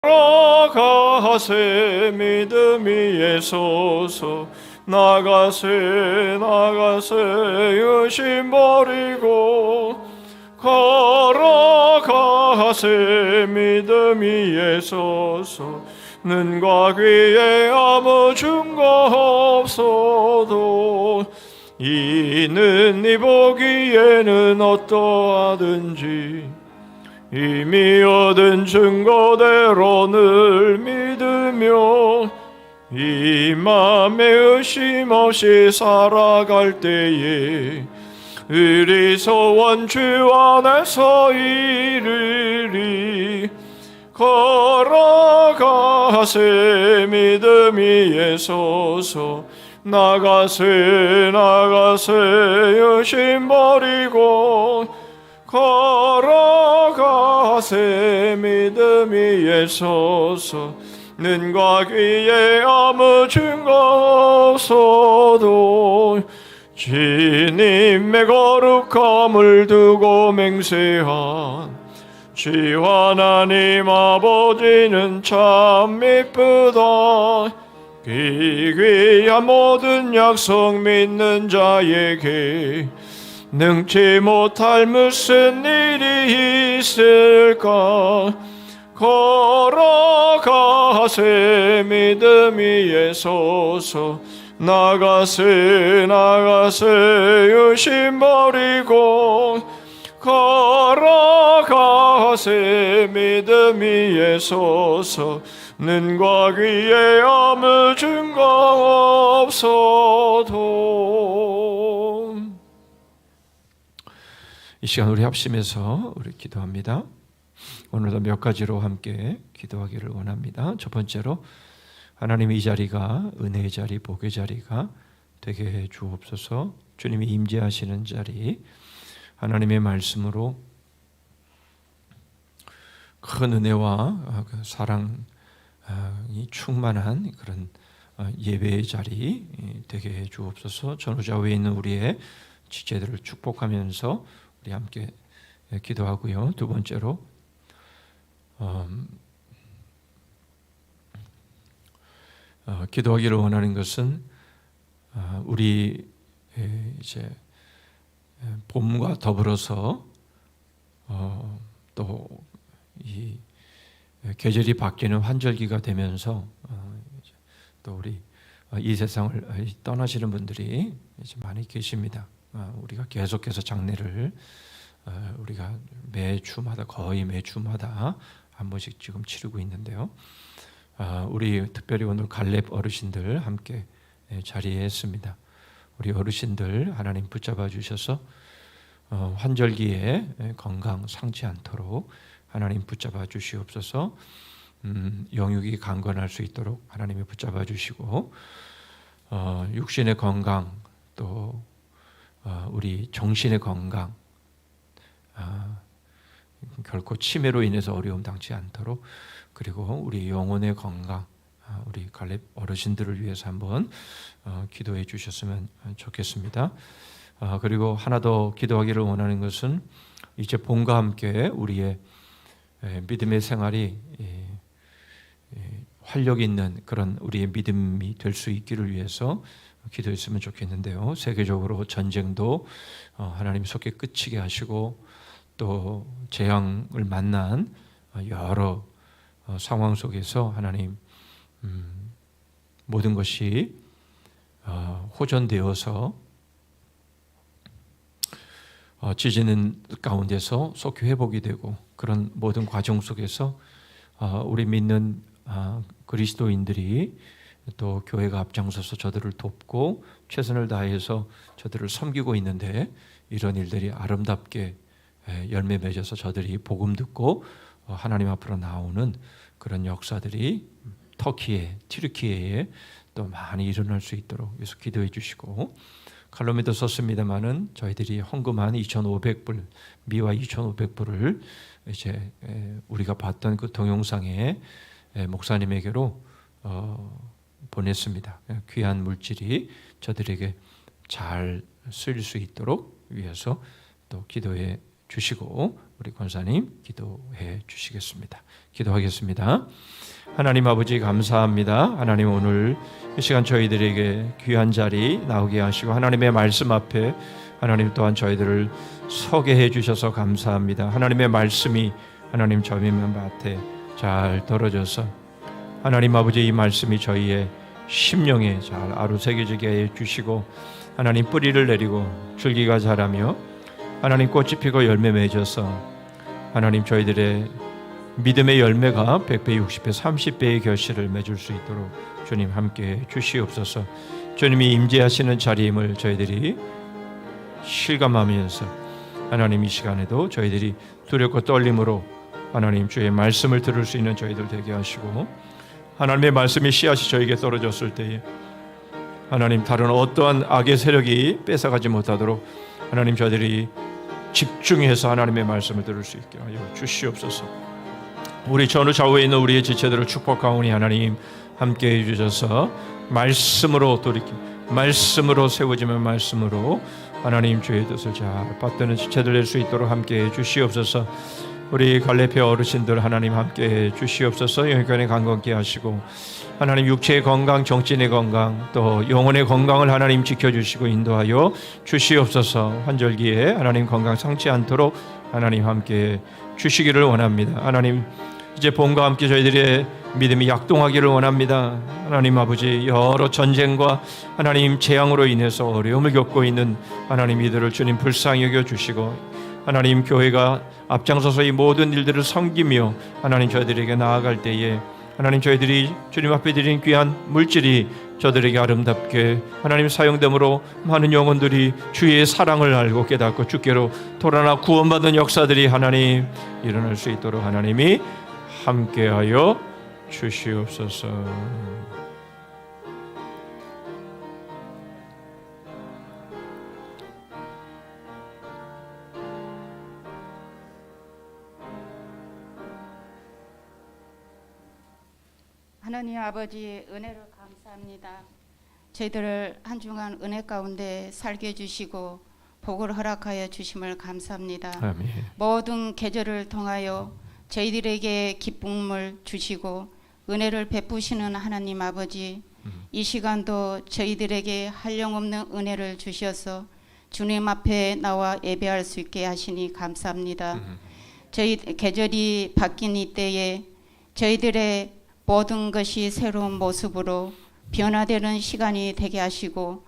걸어가세 믿음이 예소서 나가세 의심 버리고 걸어가세 믿음이 예소서 눈과 귀에 아무 증거 없어도 이는 이 보기에는 어떠하든지 이미 얻은 증거대로 늘 믿으며 이 맘에 의심 없이 살아갈 때에 의리 소원 주 안에서 이르리 걸어가세 믿음이 예소서 나가세 의심 버리고 걸어가세 믿음이 예소서 눈과 귀에 아무 증거 없어도 주님의 거룩함을 두고 맹세한 주 하나님 아버지는 참 미쁘다. 그 귀한 모든 약속 믿는 자에게 능치 못할 무슨 일이 있을까. 걸어가세 믿음이 예소서 나가세 의심 버리고 걸어가세 믿음이 예소서 눈과 귀에 아무 증거 없어도. 이 시간 우리 합심해서 우리 기도합니다. 오늘도 몇 가지로 함께 기도하기를 원합니다. 첫 번째로 하나님 이 자리가 은혜의 자리, 복의 자리가 되게 해 주옵소서. 주님이 임재하시는 자리, 하나님의 말씀으로 큰 은혜와 사랑이 충만한 그런 예배의 자리 되게 해 주옵소서. 전후좌우에 있는 우리의 지체들을 축복하면서 우리 함께 기도하고요. 두 번째로 기도하기를 원하는 것은 우리 이제 봄과 더불어서 또 이 계절이 바뀌는 환절기가 되면서 또 우리 이 세상을 떠나시는 분들이 이제 많이 계십니다. 우리가 계속해서 장례를 우리가 거의 매주마다 한 번씩 지금 치르고 있는데요. 우리 특별히 오늘 갈렙 어르신들 함께 자리에 했습니다. 우리 어르신들 하나님 붙잡아 주셔서 환절기에 건강 상치 않도록 하나님 붙잡아 주시옵소서. 영육이 강건할 수 있도록 하나님이 붙잡아 주시고 육신의 건강 또 우리 정신의 건강 결코 치매로 인해서 어려움 당치 않도록, 그리고 우리 영혼의 건강 우리 갈렙 어르신들을 위해서 한번 기도해 주셨으면 좋겠습니다. 그리고 하나 더 기도하기를 원하는 것은 이제 봄과 함께 우리의 믿음의 생활이 활력 있는 그런 우리의 믿음이 될 수 있기를 위해서 기도했으면 좋겠는데요. 세계적으로 전쟁도 하나님 속에 끝이게 하시고 또 재앙을 만난 여러 상황 속에서 하나님 모든 것이 호전되어서 지지는 가운데서 속히 회복이 되고 그런 모든 과정 속에서 우리 믿는 그리스도인들이 또 교회가 앞장서서 저들을 돕고 최선을 다해서 저들을 섬기고 있는데 이런 일들이 아름답게 열매 맺어서 저들이 복음 듣고 하나님 앞으로 나오는 그런 역사들이 터키에, 튀르키예에 또 많이 일어날 수 있도록 그래서 기도해 주시고, 칼럼에도 썼습니다마는 저희들이 헌금한 2,500불, 미화 2,500불을 이제 우리가 봤던 그 동영상에 목사님에게로 보냈습니다. 귀한 물질이 저들에게 잘 쓰일 수 있도록 위해서 또 기도해 주시고 우리 권사님 기도해 주시겠습니다. 기도하겠습니다. 하나님 아버지 감사합니다. 하나님 오늘 이 시간 저희들에게 귀한 자리 나오게 하시고 하나님의 말씀 앞에 하나님 또한 저희들을 서게 해 주셔서 감사합니다. 하나님의 말씀이 하나님 저희 밭에 잘 떨어져서 하나님 아버지 이 말씀이 저희의 심령에 잘 아루새겨지게 해 주시고 하나님 뿌리를 내리고 줄기가 자라며 하나님 꽃이 피고 열매 맺어서 하나님 저희들의 믿음의 열매가 100배, 60배, 30배의 결실을 맺을 수 있도록 주님 함께 주시옵소서. 주님이 임재하시는 자리임을 저희들이 실감하면서 하나님 이 시간에도 저희들이 두렵고 떨림으로 하나님 주의 말씀을 들을 수 있는 저희들 되게 하시고 하나님의 말씀이 씨앗이 저에게 떨어졌을 때에 하나님 다른 어떠한 악의 세력이 뺏어가지 못하도록 하나님 저희들이 집중해서 하나님의 말씀을 들을 수 있게 하여 주시옵소서. 우리 전후 좌우에 있는 우리의 지체들을 축복하오니 하나님 함께해 주셔서 말씀으로 돌이킴, 말씀으로 세워지면 말씀으로 하나님 주의 뜻을 잘 받드는 지체들 될 수 있도록 함께해 주시옵소서. 우리 갈래표 어르신들 하나님 함께해 주시옵소서. 영육간에 강건케 하시고 하나님 육체의 건강, 정신의 건강, 또 영혼의 건강을 하나님 지켜주시고 인도하여 주시옵소서. 환절기에 하나님 건강 상치 않도록 하나님 함께해 주시기를 원합니다. 하나님 이제 봄과 함께 저희들의 믿음이 약동하기를 원합니다. 하나님 아버지 여러 전쟁과 하나님 재앙으로 인해서 어려움을 겪고 있는 하나님 이들을 주님 불쌍히 여겨주시고 하나님 교회가 앞장서서 이 모든 일들을 섬기며 하나님 저희들에게 나아갈 때에 하나님 저희들이 주님 앞에 드린 귀한 물질이 저들에게 아름답게 하나님 사용됨으로 많은 영혼들이 주의 사랑을 알고 깨닫고 주께로 돌아나 구원받은 역사들이 하나님 일어날 수 있도록 하나님이 함께하여 주시옵소서. 하나님 아버지 은혜를 감사합니다. 저희들을 한 주간 은혜 가운데 살게 해주시고 복을 허락하여 주심을 감사합니다. 아멘. 모든 계절을 통하여 저희들에게 기쁨을 주시고 은혜를 베푸시는 하나님 아버지, 이 시간도 저희들에게 한량없는 은혜를 주셔서 주님 앞에 나와 예배할 수 있게 하시니 감사합니다. 저희 계절이 바뀐 이때에 저희들의 모든 것이 새로운 모습으로 변화되는 시간이 되게 하시고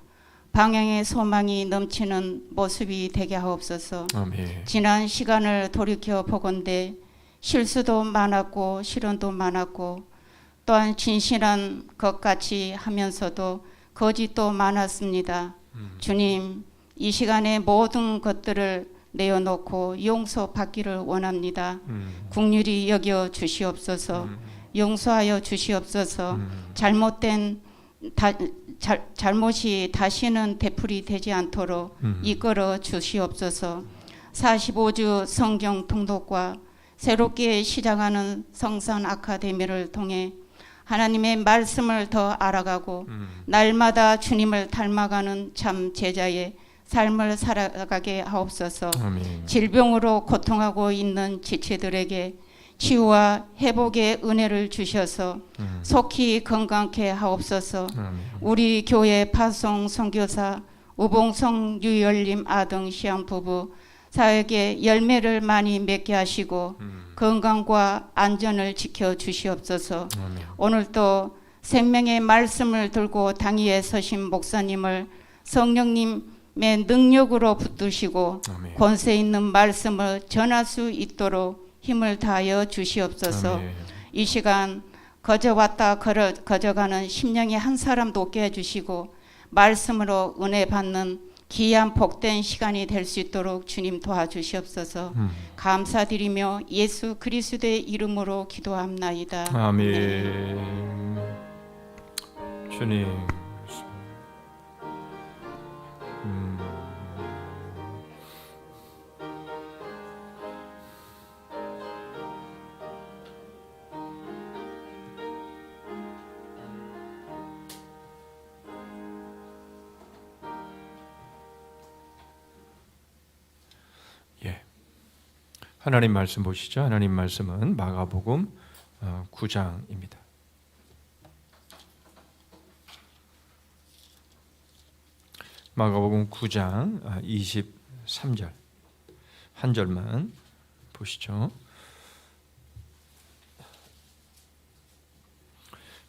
방향의 소망이 넘치는 모습이 되게 하옵소서. 아멘. 지난 시간을 돌이켜 보건대 실수도 많았고 실언도 많았고 또한 진실한 것 같이 하면서도 거짓도 많았습니다. 주님, 이 시간에 모든 것들을 내어놓고 용서받기를 원합니다. 긍휼히 여겨 주시옵소서. 용서하여 주시옵소서. 잘못된 잘못이 다시는 되풀이 되지 않도록 이끌어 주시옵소서. 45주 성경 통독과 새롭게 시작하는 성산 아카데미를 통해 하나님의 말씀을 더 알아가고 날마다 주님을 닮아가는 참 제자의 삶을 살아가게 하옵소서. 아멘. 질병으로 고통하고 있는 지체들에게 치유와 회복의 은혜를 주셔서 속히 건강케 하옵소서. 우리 교회 파송 선교사 우봉성 유열림 아등 시양 부부 사역에 열매를 많이 맺게 하시고 건강과 안전을 지켜 주시옵소서. 오늘도 생명의 말씀을 들고 당위에 서신 목사님을 성령님의 능력으로 붙드시고 권세 있는 말씀을 전할 수 있도록 힘을 다하여 주시옵소서. 아멘. 이 시간 거저왔다 거저가는 심령의 한 사람도 없게 해주시고 말씀으로 은혜 받는 귀한 복된 시간이 될 수 있도록 주님 도와주시옵소서. 감사드리며 예수 그리스도의 이름으로 기도합나이다. 아멘. 주님. 예. 하나님 말씀 보시죠. 하나님 말씀은 마가복음 9장입니다. 마가복음 9장 23절 한 절만 보시죠.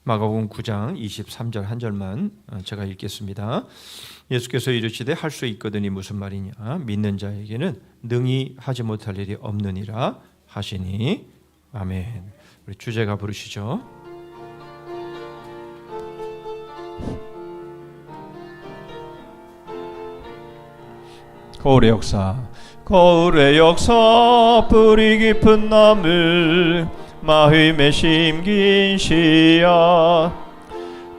마가복음 9장 23절 한 절만 제가 읽겠습니다. 예수께서 이르시되 할 수 있거든이 무슨 말이냐? 믿는 자에게는 능히 하지 못할 일이 없느니라 하시니. 아멘. 우리 주제가 부르시죠. 거울의 역사, 거울의 역사, 뿌리 깊은 나물, 마음에 심긴 씨앗,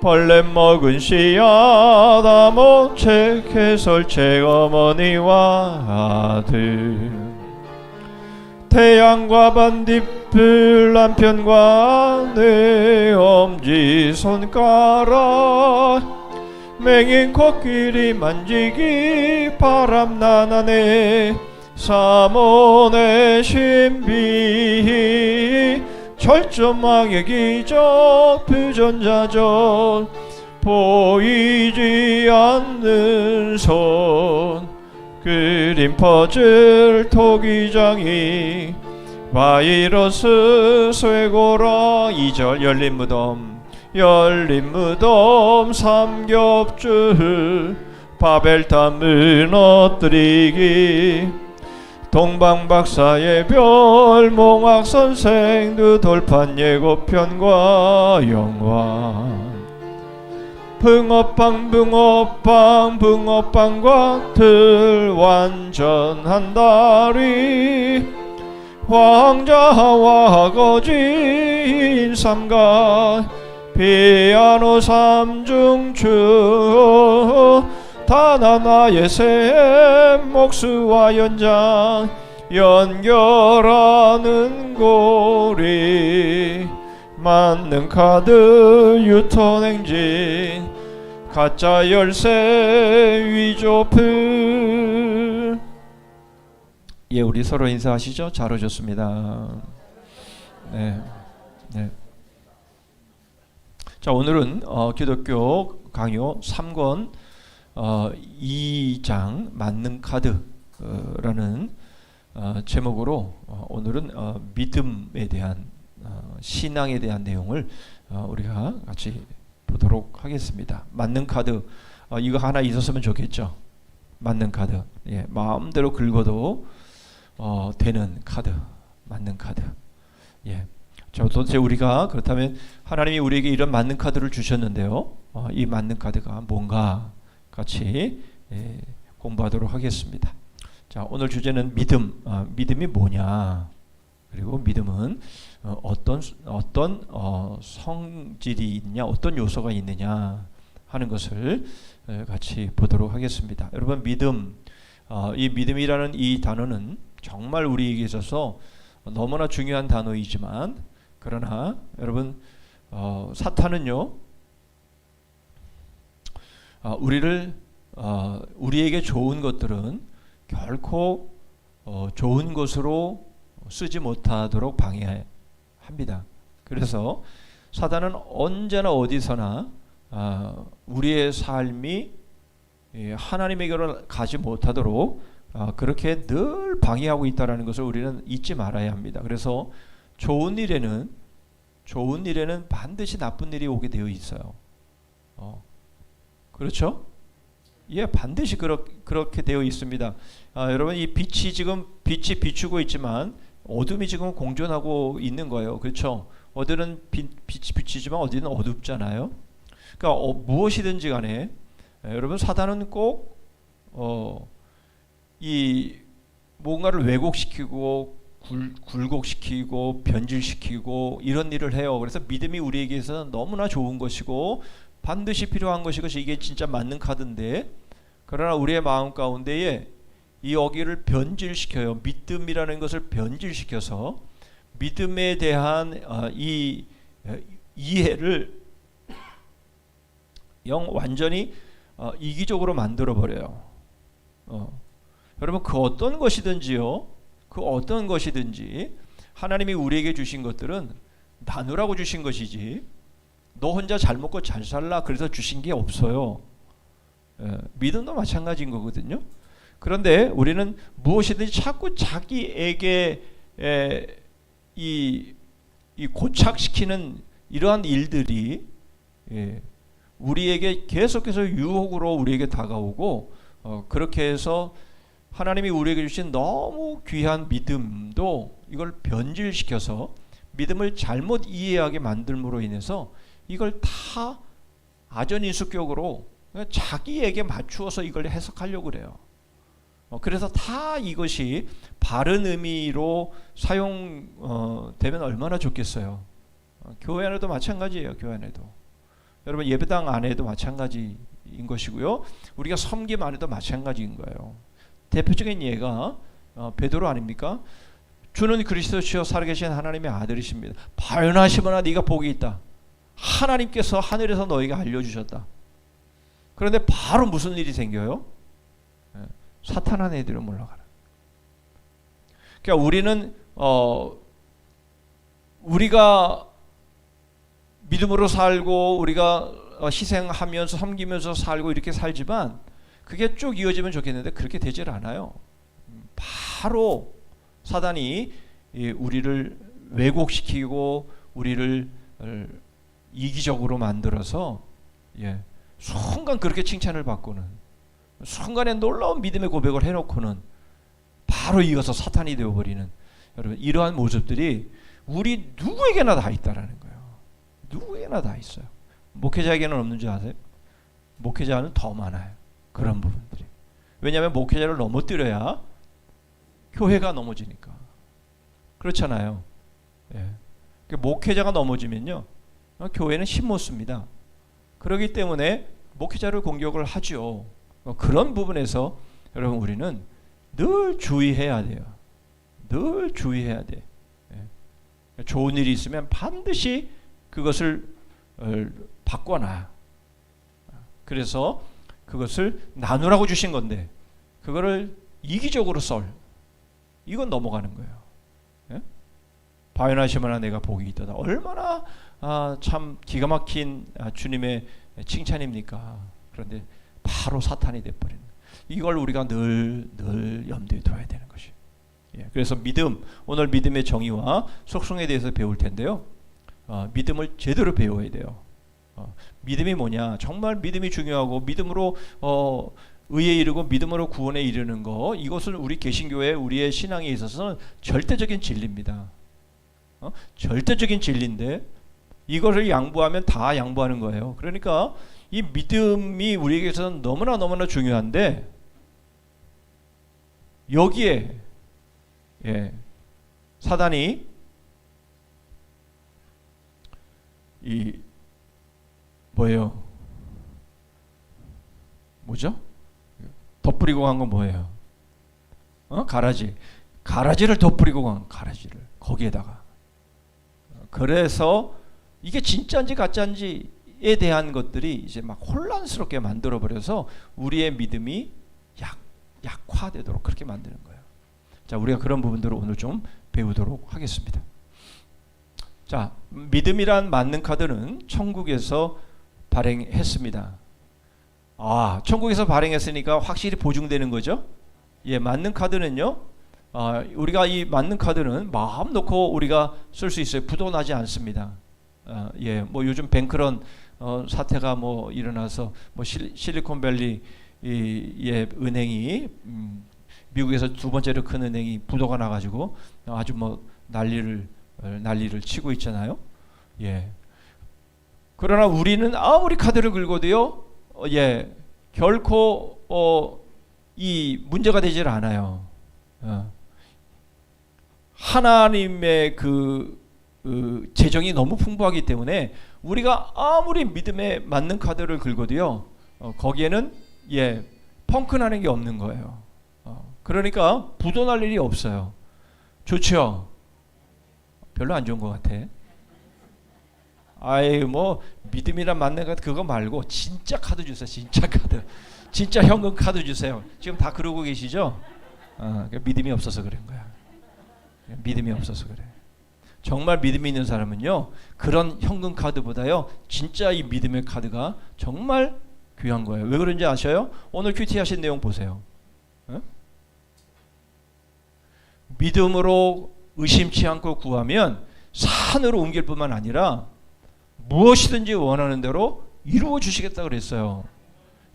벌레 먹은 씨앗, 아모책 해설책 어머니와 아들, 태양과 반딧불 남편과 내 엄지손가락, 맹인 코끼리 만지기 바람나나네, 사몬의 신비 철조망의 기적 부전자전, 보이지 않는 손 그림 퍼즐 토기장이, 바이러스 쇠고라. 2절 열린 무덤, 열린 무덤 삼겹줄, 바벨탑 무너뜨리기, 동방박사의 별, 몽학선생 누돌판 예고편과 영화, 붕어빵 붕어빵 붕어빵과 들 완전한 다리, 황자와 거진 삼가, 피아노 삼중추, 다나나의 샘 목수와 연장 연결하는 고리, 만능 카드 유턴행진, 가짜 열쇠 위조품. 예, 우리 서로 인사하시죠. 잘 오셨습니다. 네. 자, 오늘은 기독교 강요 3권 2장 만능 카드라는 제목으로 오늘은 믿음에 대한 신앙에 대한 내용을 우리가 같이 보도록 하겠습니다. 만능 카드, 이거 하나 있었으면 좋겠죠. 만능 카드, 예, 마음대로 긁어도 되는 카드, 만능 카드. 예, 도대체 우리가 그렇다면 하나님이 우리에게 이런 만능 카드를 주셨는데요. 이 만능 카드가 뭔가 같이 공부하도록 하겠습니다. 자, 오늘 주제는 믿음. 믿음이 뭐냐? 그리고 믿음은 어떤 성질이 있냐, 어떤 요소가 있느냐 하는 것을 같이 보도록 하겠습니다. 여러분, 믿음, 이 믿음이라는 이 단어는 정말 우리에게 있어서 너무나 중요한 단어이지만, 그러나 여러분, 사탄은요, 우리에게 좋은 것들은 결코 좋은 것으로 쓰지 못하도록 방해합니다. 그래서 사단은 언제나 어디서나 우리의 삶이 하나님에게로 가지 못하도록 그렇게 늘 방해하고 있다는 것을 우리는 잊지 말아야 합니다. 그래서 좋은 일에는 반드시 나쁜 일이 오게 되어 있어요. 그렇죠? 예, 반드시 그렇게 되어 있습니다. 여러분, 이 빛이 비추고 있지만 어둠이 지금 공존하고 있는 거예요. 그렇죠? 어디는 빛이 비치지만 어디는 어둡잖아요. 그러니까 무엇이든지 간에 여러분, 사단은 꼭 이 뭔가를 왜곡시키고 굴곡시키고 변질시키고 이런 일을 해요. 그래서 믿음이 우리에게서 너무나 좋은 것이고 반드시 필요한 것이고 이게 진짜 맞는 카드인데, 그러나 우리의 마음 가운데에 이 여기를 변질시켜요. 믿음이라는 것을 변질시켜서 믿음에 대한 이 이해를 완전히 이기적으로 만들어 버려요. 여러분, 그 어떤 것이든지요, 그 어떤 것이든지 하나님이 우리에게 주신 것들은 나누라고 주신 것이지 너 혼자 잘 먹고 잘 살라 그래서 주신 게 없어요. 믿음도 마찬가지인 거거든요. 그런데 우리는 무엇이든지 자꾸 자기에게 이 고착시키는 이러한 일들이 우리에게 계속해서 유혹으로 우리에게 다가오고 그렇게 해서 하나님이 우리에게 주신 너무 귀한 믿음도 이걸 변질시켜서 믿음을 잘못 이해하게 만들므로 인해서 이걸 다 아전인수격으로 자기에게 맞추어서 이걸 해석하려고 그래요. 그래서 다 이것이 바른 의미로 사용되면 얼마나 좋겠어요. 교회 안에도 마찬가지예요. 교회 안에도. 여러분 예배당 안에도 마찬가지인 것이고요. 우리가 섬김 안에도 마찬가지인 거예요. 대표적인 예가 베드로 아닙니까? 주는 그리스도시요 살아계신 하나님의 아들이십니다. 바요나 시몬아 네가 복이 있다. 하나님께서 하늘에서 너에게 알려주셨다. 그런데 바로 무슨 일이 생겨요? 사탄한 애들은 물러가라. 그러니까 우리는 우리가 믿음으로 살고 우리가 희생하면서 섬기면서 살고 이렇게 살지만 그게 쭉 이어지면 좋겠는데 그렇게 되질 않아요. 바로 사단이 우리를 왜곡시키고 우리를 이기적으로 만들어서 순간 그렇게 칭찬을 받고는 순간에 놀라운 믿음의 고백을 해놓고는 바로 이어서 사탄이 되어버리는 여러분 이러한 모습들이 우리 누구에게나 다 있다라는 거예요. 누구에게나 다 있어요. 목회자에게는 없는 줄 아세요? 목회자는 더 많아요. 그런 부분들이. 왜냐하면 목회자를 넘어뜨려야 교회가 넘어지니까. 그렇잖아요. 목회자가 넘어지면요 교회는 힘 못 씁니다. 그렇기 때문에 목회자를 공격을 하죠. 그런 부분에서 여러분 우리는 늘 주의해야 돼요. 늘 주의해야 돼. 좋은 일이 있으면 반드시 그것을 바꿔놔. 그래서 그것을 나누라고 주신 건데 그거를 이기적으로 이건 넘어가는 거예요. 바요나 시몬아 내가 복이 있다. 얼마나 참 기가 막힌 주님의 칭찬입니까? 그런데 바로 사탄이 돼버리는 이걸 우리가 늘 염두에 둬야 되는 것이. 그래서 오늘 믿음의 정의와 속성에 대해서 배울 텐데요. 믿음을 제대로 배워야 돼요. 믿음이 뭐냐? 정말 믿음이 중요하고 믿음으로 의에 이르고 믿음으로 구원에 이르는 거 이것은 우리 개신교회 우리의 신앙에 있어서는 절대적인 진리입니다. 절대적인 진리인데 이것을 양보하면 다 양보하는 거예요. 그러니까 이 믿음이 우리에게서는 너무나 중요한데 여기에 사단이 이 뭐예요? 뭐죠? 덧뿌리고 간 건 뭐예요? 가라지를 덧뿌리고 간 가라지를 거기에다가. 그래서 이게 진짜인지 가짜인지에 대한 것들이 이제 막 혼란스럽게 만들어 버려서 우리의 믿음이 약화되도록 그렇게 만드는 거예요. 자, 우리가 그런 부분들을 오늘 좀 배우도록 하겠습니다. 자, 믿음이란 맞는 카드는 천국에서 발행했습니다. 천국에서 발행했으니까 확실히 보증되는 거죠. 맞는 카드는요. 우리가 이 맞는 카드는 마음 놓고 우리가 쓸 수 있어요. 부도나지 않습니다. 뭐 요즘 뱅크런 사태가 뭐 일어나서 뭐 실리콘밸리의 은행이 미국에서 두 번째로 큰 은행이 부도가 나가지고 아주 뭐 난리를 치고 있잖아요. 그러나 우리는 아무리 카드를 긁어도요, 결코 이 문제가 되질 않아요. 하나님의 그 재정이 너무 풍부하기 때문에 우리가 아무리 믿음에 맞는 카드를 긁어도요, 거기에는 펑크 나는 게 없는 거예요. 그러니까 부도 날 일이 없어요. 좋죠? 별로 안 좋은 것 같아. 뭐 믿음이란 맞는 카드 그거 말고 진짜 카드 주세요. 진짜 카드, 진짜 현금 카드 주세요. 지금 다 그러고 계시죠? 믿음이 없어서 그런 거야. 믿음이 없어서 그래. 정말 믿음이 있는 사람은요, 그런 현금 카드보다요, 진짜 이 믿음의 카드가 정말 귀한 거예요. 왜 그런지 아셔요? 오늘 큐티 하신 내용 보세요. 어? 믿음으로 의심치 않고 구하면 산으로 옮길 뿐만 아니라 무엇이든지 원하는 대로 이루어 주시겠다 그랬어요.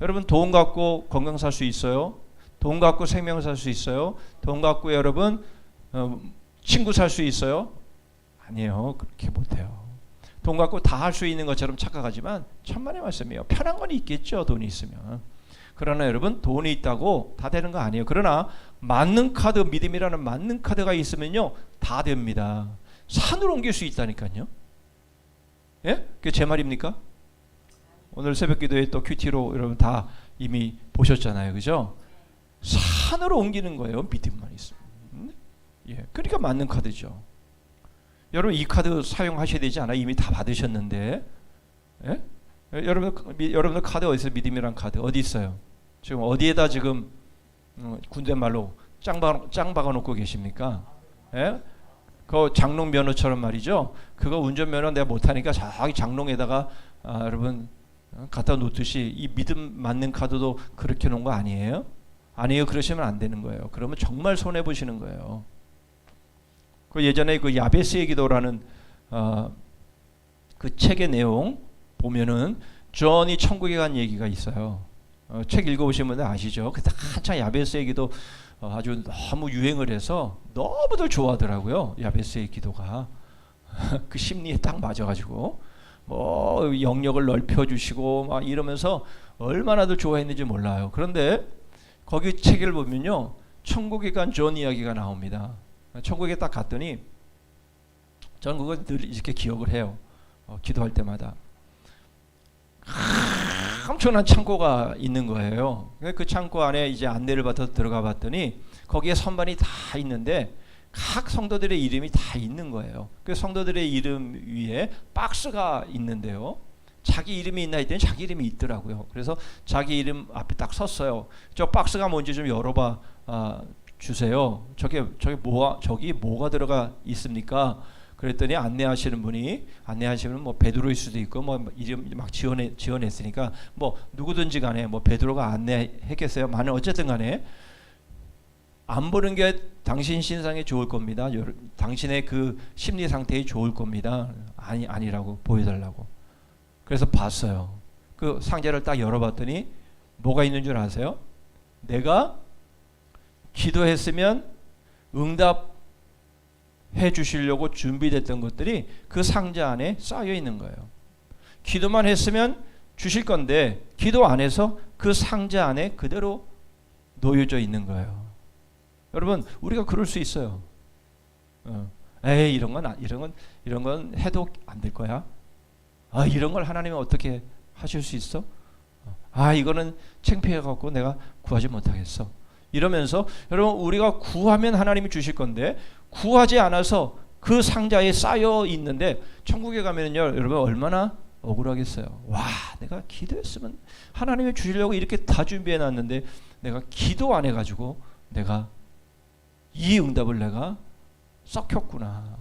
여러분, 돈 갖고 건강 살 수 있어요? 돈 갖고 생명 살 수 있어요? 돈 갖고 여러분 친구 살 수 있어요? 아니에요. 그렇게 못해요. 돈 갖고 다 할 수 있는 것처럼 착각하지만 천만의 말씀이에요. 편한 건 있겠죠, 돈이 있으면. 그러나 여러분, 돈이 있다고 다 되는 거 아니에요. 그러나 맞는 카드, 믿음이라는 맞는 카드가 있으면요, 다 됩니다. 산으로 옮길 수 있다니까요. 예? 그게 제 말입니까? 오늘 새벽기도에 또 큐티로 여러분 다 이미 보셨잖아요, 그죠? 산으로 옮기는 거예요, 믿음만 있으면. 예, 그러니까 맞는 카드죠. 여러분, 이 카드 사용하셔야 되지 않아요? 이미 다 받으셨는데. 예? 여러분들 카드 어디 있어요? 믿음이란 카드 어디 있어요? 지금 어디에다 지금 군대 말로 짱 박아 놓고 계십니까? 예? 그 장롱 면허처럼 말이죠. 그거 운전면허 내가 못하니까 저기 장롱에다가 여러분 갖다 놓듯이 이 믿음 맞는 카드도 그렇게 놓은 거 아니에요? 아니에요. 그러시면 안 되는 거예요. 그러면 정말 손해 보시는 거예요. 그 예전에 그 야베스의 기도라는 그 책의 내용 보면은 존이 천국에 간 얘기가 있어요. 책 읽어보신 분들 아시죠? 그때 한창 야베스의 기도 아주 너무 유행을 해서 너무들 좋아하더라고요. 야베스의 기도가 그 심리에 딱 맞아가지고 뭐 영역을 넓혀주시고 막 이러면서 얼마나들 좋아했는지 몰라요. 그런데 거기 책을 보면요, 천국에 간 존 이야기가 나옵니다. 천국에 딱 갔더니 저는 그걸 늘 이렇게 기억을 해요. 기도할 때마다 엄청난 창고가 있는 거예요. 그 창고 안에 이제 안내를 받아서 들어가 봤더니 거기에 선반이 다 있는데 각 성도들의 이름이 다 있는 거예요. 그 성도들의 이름 위에 박스가 있는데요, 자기 이름이 있나 했더니 자기 이름이 있더라고요. 그래서 자기 이름 앞에 딱 섰어요. 저 박스가 뭔지 좀 열어봐 주세요. 저기 뭐가 들어가 있습니까? 그랬더니 안내하시는 분이 뭐 베드로일 수도 있고 뭐 이름 막 지어냈으니까 뭐 누구든지 간에 뭐 베드로가 안내했겠어요. 만약 어쨌든 간에 안 보는 게 당신 신상에 좋을 겁니다. 당신의 그 심리 상태에 좋을 겁니다. 아니라고 보여달라고. 그래서 봤어요. 그 상자를 딱 열어봤더니 뭐가 있는 줄 아세요? 내가 기도했으면 응답해 주시려고 준비됐던 것들이 그 상자 안에 쌓여 있는 거예요. 기도만 했으면 주실 건데 기도 안 해서 그 상자 안에 그대로 놓여져 있는 거예요. 여러분, 우리가 그럴 수 있어요. 에이, 이런 건 해도 안 될 거야. 이런 걸 하나님은 어떻게 하실 수 있어? 이거는 창피해 갖고 내가 구하지 못하겠어. 이러면서 여러분, 우리가 구하면 하나님이 주실 건데 구하지 않아서 그 상자에 쌓여 있는데 천국에 가면은요, 여러분 얼마나 억울하겠어요. 와, 내가 기도했으면 하나님이 주시려고 이렇게 다 준비해 놨는데 내가 기도 안 해가지고 내가 이 응답을 내가 썩혔구나.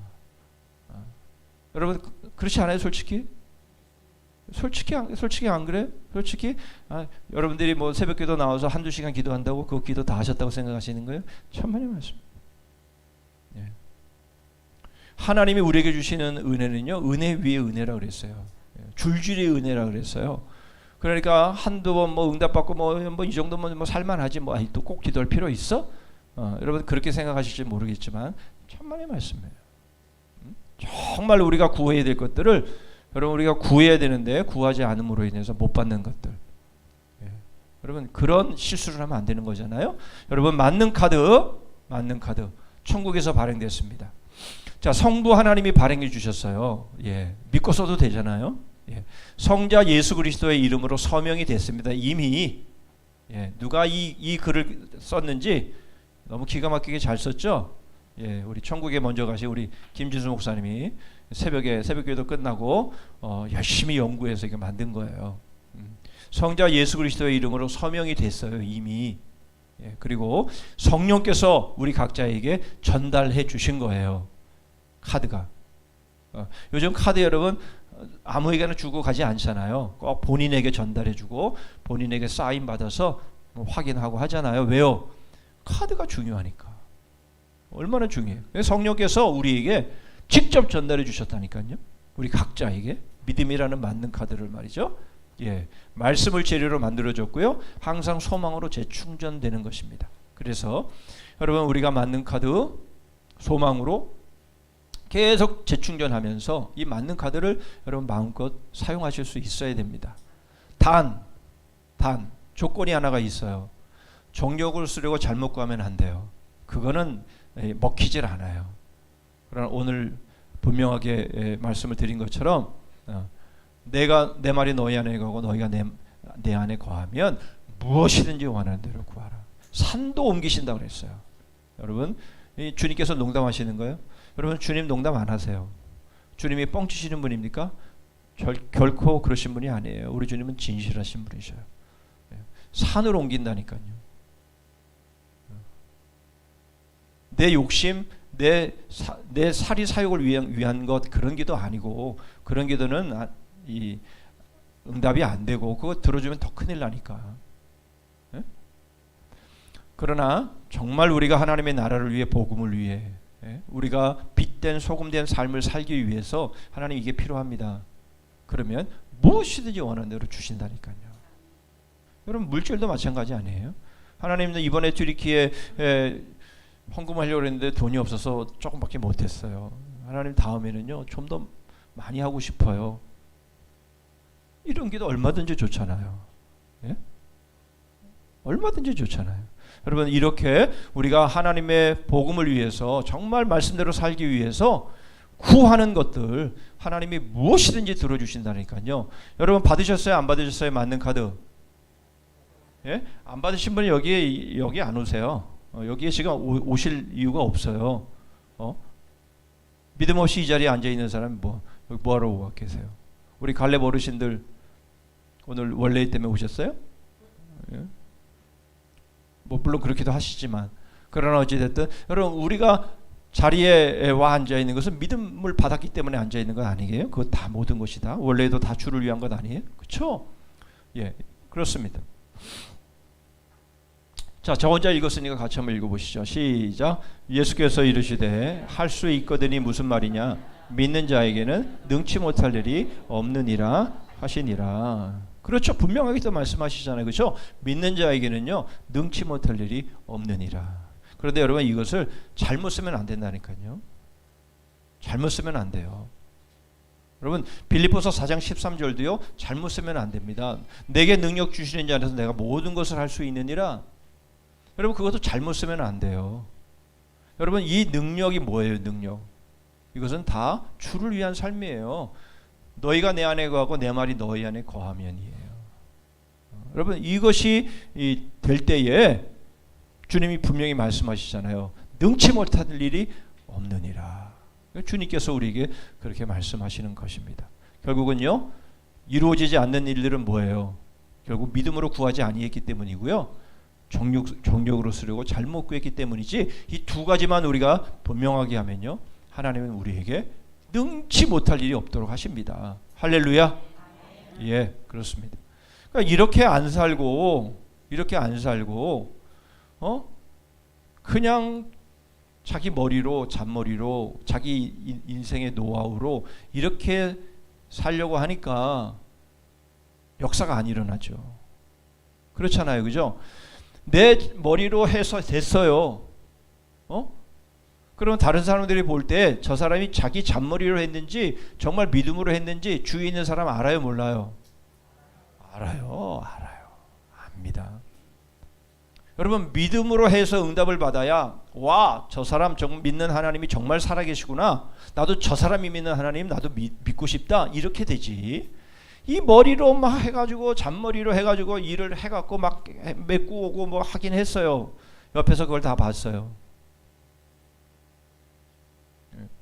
여러분, 그렇지 않아요? 솔직히 안 그래? 솔직히 여러분들이 뭐 새벽기도 나와서 한두 시간 기도한다고 그 기도 다 하셨다고 생각하시는 거예요? 천만의 말씀. 예. 하나님이 우리에게 주시는 은혜는요, 은혜 위에 은혜라고 그랬어요. 줄줄이 은혜라고 그랬어요. 그러니까 한두 번 뭐 응답받고 뭐 이 정도면 뭐 살만하지 뭐 또 꼭 기도할 필요 있어? 여러분 그렇게 생각하실지 모르겠지만 천만의 말씀이에요. 정말 우리가 구해야 될 것들을 여러분 우리가 구해야 되는데 구하지 않음으로 인해서 못 받는 것들. 예. 여러분 그런 실수를 하면 안 되는 거잖아요. 여러분 맞는 카드 천국에서 발행됐습니다. 자, 성부 하나님이 발행해 주셨어요. 예. 믿고 써도 되잖아요. 예. 성자 예수 그리스도의 이름으로 서명이 됐습니다. 이미. 예. 누가 이 글을 썼는지 너무 기가 막히게 잘 썼죠. 예. 우리 천국에 먼저 가신 우리 김진수 목사님이 새벽기도 끝나고 열심히 연구해서 이게 만든 거예요. 성자 예수 그리스도의 이름으로 서명이 됐어요. 이미. 예, 그리고 성령께서 우리 각자에게 전달해 주신 거예요. 카드가. 요즘 카드 여러분 아무에게나 주고 가지 않잖아요. 꼭 본인에게 전달해 주고 본인에게 사인 받아서 확인하고 하잖아요. 왜요? 카드가 중요하니까. 얼마나 중요해요. 성령께서 우리에게 직접 전달해 주셨다니까요. 우리 각자에게 믿음이라는 만능 카드를 말이죠. 예, 말씀을 재료로 만들어졌고요. 항상 소망으로 재충전되는 것입니다. 그래서 여러분 우리가 만능 카드 소망으로 계속 재충전하면서 이 만능 카드를 여러분 마음껏 사용하실 수 있어야 됩니다. 단 조건이 하나가 있어요. 정력을 쓰려고 잘못 구하면 안 돼요. 그거는 먹히질 않아요. 그러나 오늘 분명하게 말씀을 드린 것처럼 내가 내 말이 너희 안에 거하고 너희가 내 안에 거하면 무엇이든지 원하는 대로 구하라. 산도 옮기신다 그랬어요. 여러분 주님께서 농담하시는 거예요? 여러분 주님 농담 안 하세요. 주님이 뻥치시는 분입니까? 결코 그러신 분이 아니에요. 우리 주님은 진실하신 분이셔요. 산을 옮긴다니까요. 내 욕심, 내 사리 사욕을 위한 것 그런 기도 아니고 그런 기도는 이 응답이 안 되고 그거 들어주면 더 큰일 나니까. 예? 그러나 정말 우리가 하나님의 나라를 위해 복음을 위해 우리가 빛된 소금된 삶을 살기 위해서 하나님 이게 필요합니다. 그러면 무엇이든지 원하는 대로 주신다니까요. 여러분 물질도 마찬가지 아니에요? 하나님은 이번에 튀르키예 헌금하려고 했는데 돈이 없어서 조금밖에 못했어요. 하나님 다음에는요 좀 더 많이 하고 싶어요. 이런 기도 얼마든지 좋잖아요. 예? 얼마든지 좋잖아요. 여러분 이렇게 우리가 하나님의 복음을 위해서 정말 말씀대로 살기 위해서 구하는 것들 하나님이 무엇이든지 들어주신다니까요. 여러분 받으셨어요? 안 받으셨어요? 맞는 카드. 예? 안 받으신 분이 여기 안 오세요. 여기에 지금 오실 이유가 없어요. 믿음 없이 이 자리에 앉아 있는 사람이 뭐하러 와 계세요? 우리 갈렙 어르신들 오늘 원래이 때문에 오셨어요? 예? 뭐 물론 그렇기도 하시지만 그러나 어찌됐든 여러분 우리가 자리에 와 앉아 있는 것은 믿음을 받았기 때문에 앉아 있는 건 아니에요? 그거 다 모든 것이다. 원래도 다 주를 위한 것 아니에요? 그렇죠? 예, 그렇습니다. 자, 저 혼자 읽었으니까 같이 한번 읽어보시죠. 시작. 예수께서 이르시되 할 수 있거든이 무슨 말이냐? 믿는 자에게는 능치 못할 일이 없느니라 하시니라. 그렇죠. 분명하게 또 말씀하시잖아요. 그렇죠? 믿는 자에게는요 능치 못할 일이 없느니라. 그런데 여러분 이것을 잘못 쓰면 안 된다니까요. 잘못 쓰면 안 돼요. 여러분 빌립보서 4장 13절도요 잘못 쓰면 안 됩니다. 내게 능력 주시는 자 안에서 내가 모든 것을 할 수 있느니라. 여러분 그것도 잘못 쓰면 안 돼요. 여러분 이 능력이 뭐예요? 능력. 이것은 다 주를 위한 삶이에요. 너희가 내 안에 거하고 내 말이 너희 안에 거하면이에요. 여러분 이것이 될 때에 주님이 분명히 말씀하시잖아요. 능치 못할 일이 없느니라. 주님께서 우리에게 그렇게 말씀하시는 것입니다. 결국은요 이루어지지 않는 일들은 뭐예요? 결국 믿음으로 구하지 아니했기 때문이고요. 정력으로 쓰려고 잘못 구했기 때문이지. 이 두 가지만 우리가 분명하게 하면요 하나님은 우리에게 능치 못할 일이 없도록 하십니다. 할렐루야. 예, 그렇습니다. 그러니까 이렇게 안 살고 그냥 자기 머리로 잔머리로 자기 인생의 노하우로 이렇게 살려고 하니까 역사가 안 일어나죠. 그렇잖아요, 그죠? 내 머리로 해서 됐어요. 그러면 다른 사람들이 볼 때 저 사람이 자기 잔머리로 했는지 정말 믿음으로 했는지 주위에 있는 사람 알아요, 몰라요? 알아요. 압니다. 여러분 믿음으로 해서 응답을 받아야 와, 저 사람 믿는 하나님이 정말 살아계시구나. 나도 저 사람이 믿는 하나님 나도 믿고 싶다. 이렇게 되지. 이 머리로 막 해가지고 잔머리로 해가지고 일을 해갖고 막 메꾸고 오고 뭐 하긴 했어요. 옆에서 그걸 다 봤어요.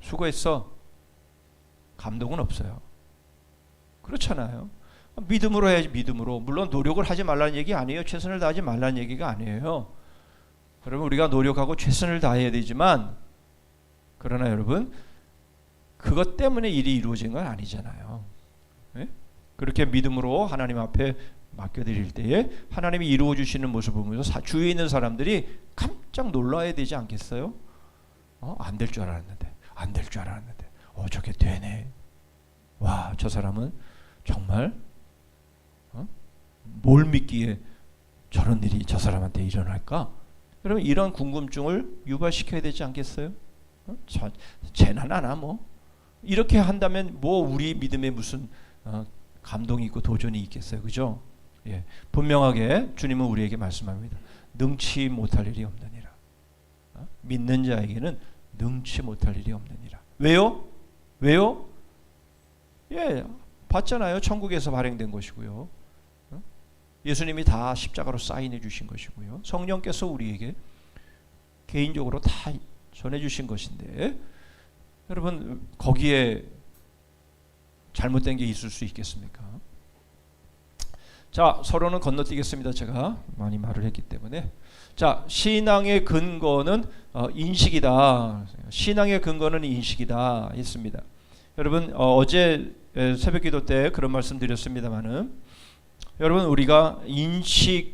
수고했어. 감동은 없어요. 그렇잖아요. 믿음으로 해야지. 믿음으로. 물론 노력을 하지 말라는 얘기 아니에요. 최선을 다하지 말라는 얘기가 아니에요. 여러분 우리가 노력하고 최선을 다해야 되지만 그러나 여러분 그것 때문에 일이 이루어진 건 아니잖아요. 네? 그렇게 믿음으로 하나님 앞에 맡겨드릴 때에 하나님이 이루어 주시는 모습을 보면서 주위에 있는 사람들이 깜짝 놀라야 되지 않겠어요? 안 될 줄 알았는데, 안 될 줄 알았는데, 저게 되네. 와, 저 사람은 정말 뭘 믿기에 저런 일이 저 사람한테 일어날까? 여러분 이런 궁금증을 유발시켜야 되지 않겠어요? 쟤나 나나 뭐 이렇게 한다면 뭐 우리 믿음에 무슨 감동이 있고 도전이 있겠어요, 그죠? 예, 분명하게 주님은 우리에게 말씀합니다. 능치 못할 일이 없느니라. 믿는 자에게는 능치 못할 일이 없느니라. 왜요? 왜요? 예, 봤잖아요. 천국에서 발행된 것이고요. 예수님이 다 십자가로 사인해 주신 것이고요. 성령께서 우리에게 개인적으로 다 전해 주신 것인데 여러분 거기에 잘못된 게 있을 수 있겠습니까? 자, 서로는 건너뛰겠습니다. 제가 많이 말을 했기 때문에. 자, 신앙의 근거는 인식이다. 신앙의 근거는 인식이다 했습니다. 여러분 어제 새벽기도 때 그런 말씀 드렸습니다마는 여러분 우리가 인식해야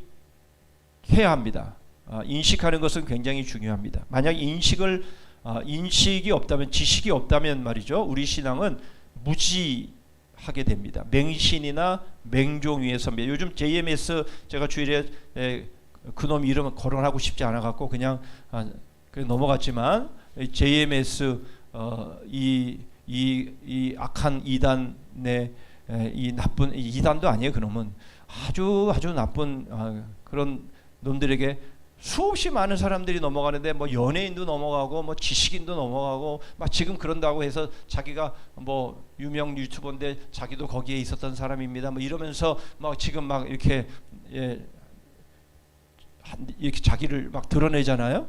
합니다. 인식하는 것은 굉장히 중요합니다. 만약 인식이 없다면, 지식이 없다면 말이죠, 우리 신앙은 무지하게 됩니다. 맹신이나 맹종 위에 선배. 요즘 JMS 제가 주일에 그놈 이름 거론하고 싶지 않아 갖고 그냥 넘어갔지만 JMS 이 악한 이단의 이 나쁜 이단도 아니에요. 그놈은 아주 나쁜 그런 놈들에게 수없이 많은 사람들이 넘어가는데 뭐 연예인도 넘어가고 뭐 지식인도 넘어가고 막 지금 그런다고 해서 자기가 뭐 유명 유튜버인데 자기도 거기에 있었던 사람입니다. 뭐 이러면서 막 지금 막 이렇게 이렇게 자기를 막 드러내잖아요.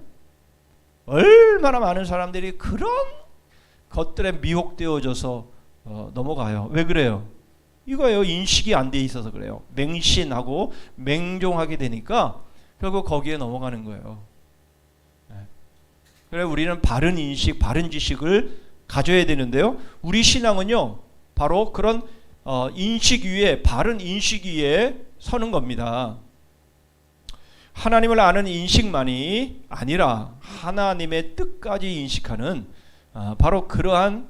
얼마나 많은 사람들이 그런 것들에 미혹되어져서 넘어가요. 왜 그래요? 이거예요. 인식이 안 돼 있어서 그래요. 맹신하고 맹종하게 되니까 결국 거기에 넘어가는 거예요. 그래 우리는 바른 인식, 바른 지식을 가져야 되는데요. 우리 신앙은요, 바로 그런 인식 위에, 바른 인식 위에 서는 겁니다. 하나님을 아는 인식만이 아니라 하나님의 뜻까지 인식하는 바로 그러한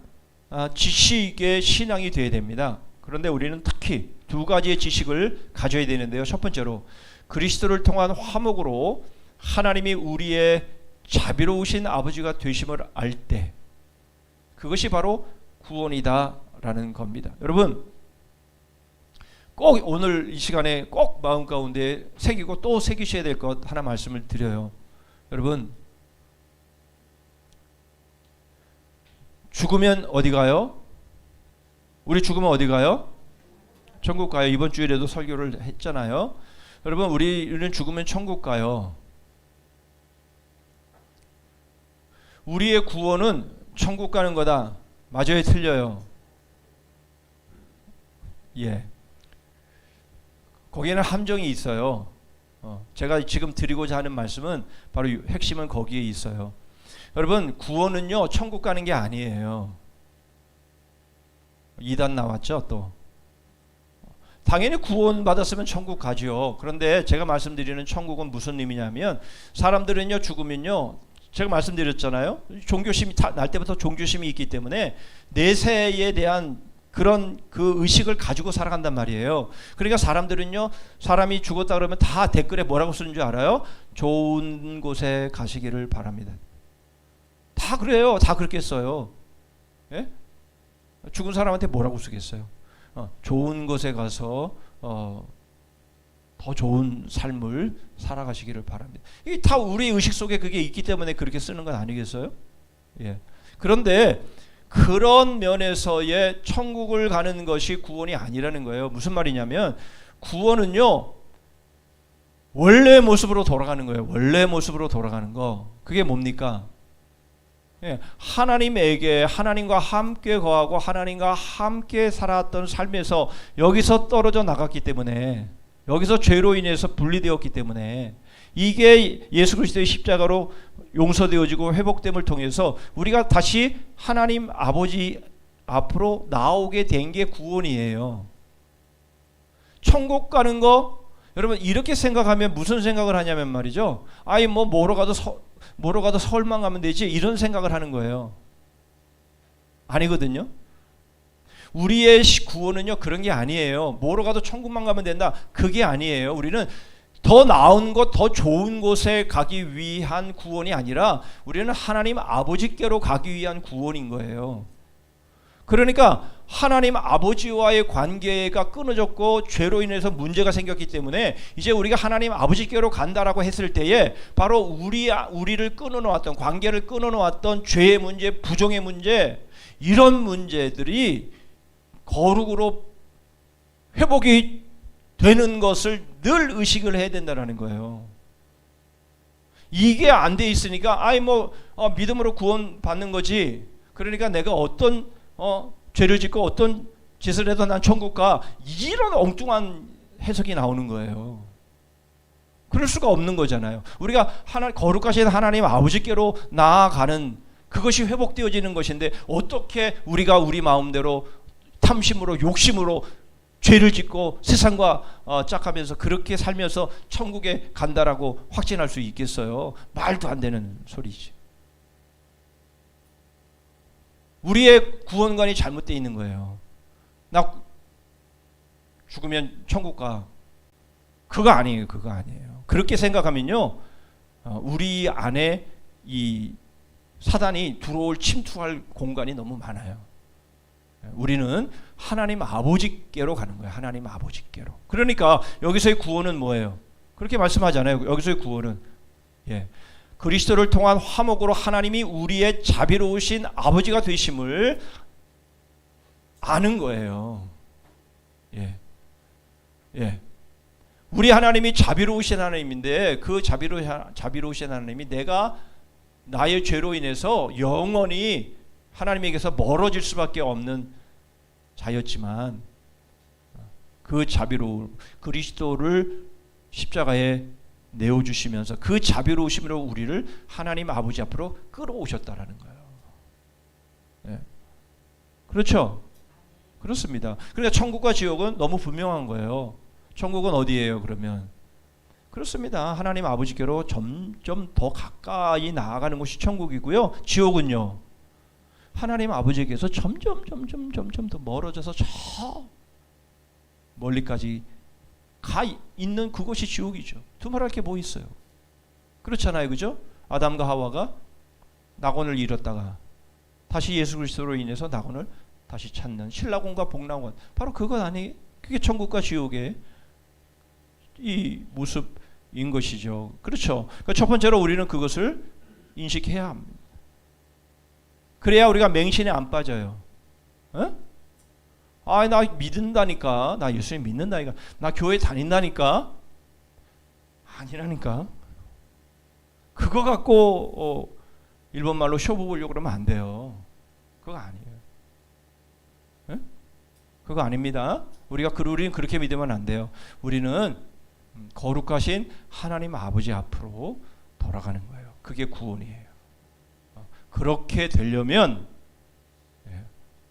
지식의 신앙이 되어야 됩니다. 그런데 우리는 특히 두 가지의 지식을 가져야 되는데요. 첫 번째로 그리스도를 통한 화목으로 하나님이 우리의 자비로우신 아버지가 되심을 알 때 그것이 바로 구원이다라는 겁니다. 여러분 꼭 오늘 이 시간에 꼭 마음 가운데 새기고 또 새기셔야 될 것 하나 말씀을 드려요. 여러분 죽으면 어디 가요? 우리 죽으면 어디 가요? 천국 가요. 이번 주일에도 설교를 했잖아요. 여러분 우리는 죽으면 천국 가요. 우리의 구원은 천국 가는 거다. 맞아요, 틀려요? 예. 거기에는 함정이 있어요. 제가 지금 드리고자 하는 말씀은 바로 핵심은 거기에 있어요. 여러분 구원은요 천국 가는 게 아니에요. 2단 나왔죠 또. 당연히 구원 받았으면 천국 가죠. 그런데 제가 말씀드리는 천국은 무슨 의미냐면 사람들은요 죽으면요 제가 말씀드렸잖아요. 종교심이 날 때부터 종교심이 있기 때문에 내세에 대한 그런 그 의식을 가지고 살아간단 말이에요. 그러니까 사람들은요 사람이 죽었다 그러면 다 댓글에 뭐라고 쓰는 줄 알아요? 좋은 곳에 가시기를 바랍니다. 다 그래요. 다 그렇게 써요. 예? 죽은 사람한테 뭐라고 쓰겠어요? 좋은 곳에 가서 더 좋은 삶을 살아가시기를 바랍니다. 이게 다 우리 의식 속에 그게 있기 때문에 그렇게 쓰는 건 아니겠어요? 예. 그런데 그런 면에서의 천국을 가는 것이 구원이 아니라는 거예요. 무슨 말이냐면 구원은요 원래 모습으로 돌아가는 거예요. 원래 모습으로 돌아가는 거. 그게 뭡니까? 예, 하나님에게 하나님과 함께 거하고 하나님과 함께 살았던 삶에서 여기서 떨어져 나갔기 때문에 여기서 죄로 인해서 분리되었기 때문에 이게 예수 그리스도의 십자가로 용서되어지고 회복됨을 통해서 우리가 다시 하나님 아버지 앞으로 나오게 된 게 구원이에요. 천국 가는 거 여러분 이렇게 생각하면 무슨 생각을 하냐면 말이죠. 아이 뭐 뭐로 가도 서울만 가면 되지 이런 생각을 하는 거예요. 아니거든요. 우리의 구원은요 그런 게 아니에요. 뭐로 가도 천국만 가면 된다. 그게 아니에요. 우리는 더 나은 것, 더 좋은 곳에 가기 위한 구원이 아니라 우리는 하나님 아버지께로 가기 위한 구원인 거예요. 그러니까 하나님 아버지와의 관계가 끊어졌고 죄로 인해서 문제가 생겼기 때문에 이제 우리가 하나님 아버지께로 간다라고 했을 때에 바로 우리를 끊어놓았던 관계를 끊어놓았던 죄의 문제, 부정의 문제 이런 문제들이 거룩으로 회복이 되는 것을 늘 의식을 해야 된다는 거예요. 이게 안 돼 있으니까 믿음으로 구원 받는 거지. 그러니까 내가 어떤 죄를 짓고 어떤 짓을 해도 난 천국 가. 이런 엉뚱한 해석이 나오는 거예요. 그럴 수가 없는 거잖아요. 우리가 거룩하신 하나님 아버지께로 나아가는 그것이 회복되어지는 것인데 어떻게 우리가 우리 마음대로 탐심으로 욕심으로 죄를 짓고 세상과 짝하면서 그렇게 살면서 천국에 간다라고 확신할 수 있겠어요? 말도 안 되는 소리지. 우리의 구원관이 잘못되어 있는 거예요. 나 죽으면 천국 가. 그거 아니에요. 그거 아니에요. 그렇게 생각하면요, 우리 안에 이 사단이 침투할 공간이 너무 많아요. 우리는 하나님 아버지께로 가는 거예요. 하나님 아버지께로. 그러니까 여기서의 구원은 뭐예요? 그렇게 말씀하잖아요. 여기서의 구원은 그리스도를 통한 화목으로 하나님이 우리의 자비로우신 아버지가 되심을 아는 거예요. 우리 하나님이 자비로우신 하나님인데 그 자비로우신 하나님이 내가 나의 죄로 인해서 영원히 하나님에게서 멀어질 수밖에 없는 자였지만 그 자비로운 그리스도를 십자가에 내어주시면서 그 자비로우심으로 우리를 하나님 아버지 앞으로 끌어오셨다라는 거예요. 그렇죠? 그렇습니다. 그러니까 천국과 지옥은 너무 분명한 거예요. 천국은 어디예요 그러면? 그렇습니다. 하나님 아버지께로 점점 더 가까이 나아가는 곳이 천국이고요. 지옥은요, 하나님 아버지에게서 점점 더 멀어져서 저 멀리까지 가 있는 그것이 지옥이죠. 두말할 게 뭐 있어요? 그렇잖아요, 그죠? 아담과 하와가 낙원을 잃었다가 다시 예수 그리스도로 인해서 낙원을 다시 찾는 신라곤과 복락원, 바로 그것 아니? 그게 천국과 지옥의 이 모습인 것이죠. 그렇죠? 그러니까 첫 번째로 우리는 그것을 인식해야 합니다. 그래야 우리가 맹신에 안 빠져요. 나 믿는다니까, 나 예수님 믿는다니까, 나 교회 다닌다니까. 아니라니까. 그거 갖고 일본 말로 쇼부 보려고 그러면 안 돼요. 그거 아니에요. 그거 아닙니다. 우리는 그렇게 믿으면 안 돼요. 우리는 거룩하신 하나님 아버지 앞으로 돌아가는 거예요. 그게 구원이에요. 그렇게 되려면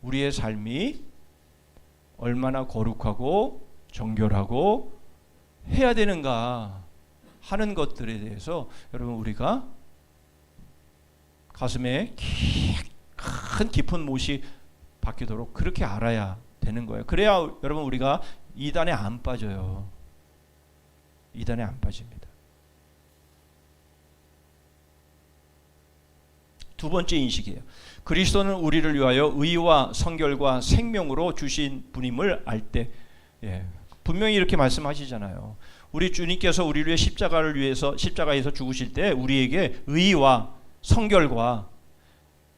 우리의 삶이 얼마나 거룩하고 정결하고 해야 되는가 하는 것들에 대해서 여러분 우리가 가슴에 큰 깊은 못이 박히도록 그렇게 알아야 되는 거예요. 그래야 여러분 우리가 이단에 안 빠져요. 이단에 안 빠집니다. 두 번째 인식이에요. 그리스도는 우리를 위하여 의와 성결과 생명으로 주신 분임을 알 때, 분명히 이렇게 말씀하시잖아요. 우리 주님께서 우리를 위해 십자가에서 죽으실 때 우리에게 의와 성결과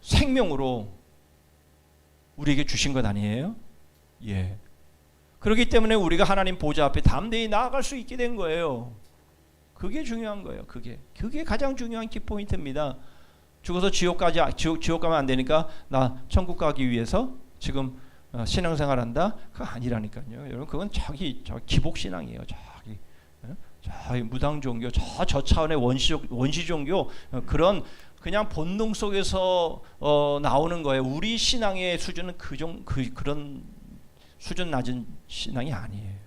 생명으로 우리에게 주신 것 아니에요? 그렇기 때문에 우리가 하나님 보좌 앞에 담대히 나아갈 수 있게 된 거예요. 그게 중요한 거예요. 그게 가장 중요한 키포인트입니다. 죽어서 지옥 가면 안 되니까 나 천국 가기 위해서 지금 신앙생활한다? 그거 아니라니까요. 여러분 그건 자기 기복 신앙이에요. 무당 종교, 저 차원의 원시 종교, 그런 그냥 본능 속에서 나오는 거예요. 우리 신앙의 수준은 그런 수준 낮은 신앙이 아니에요.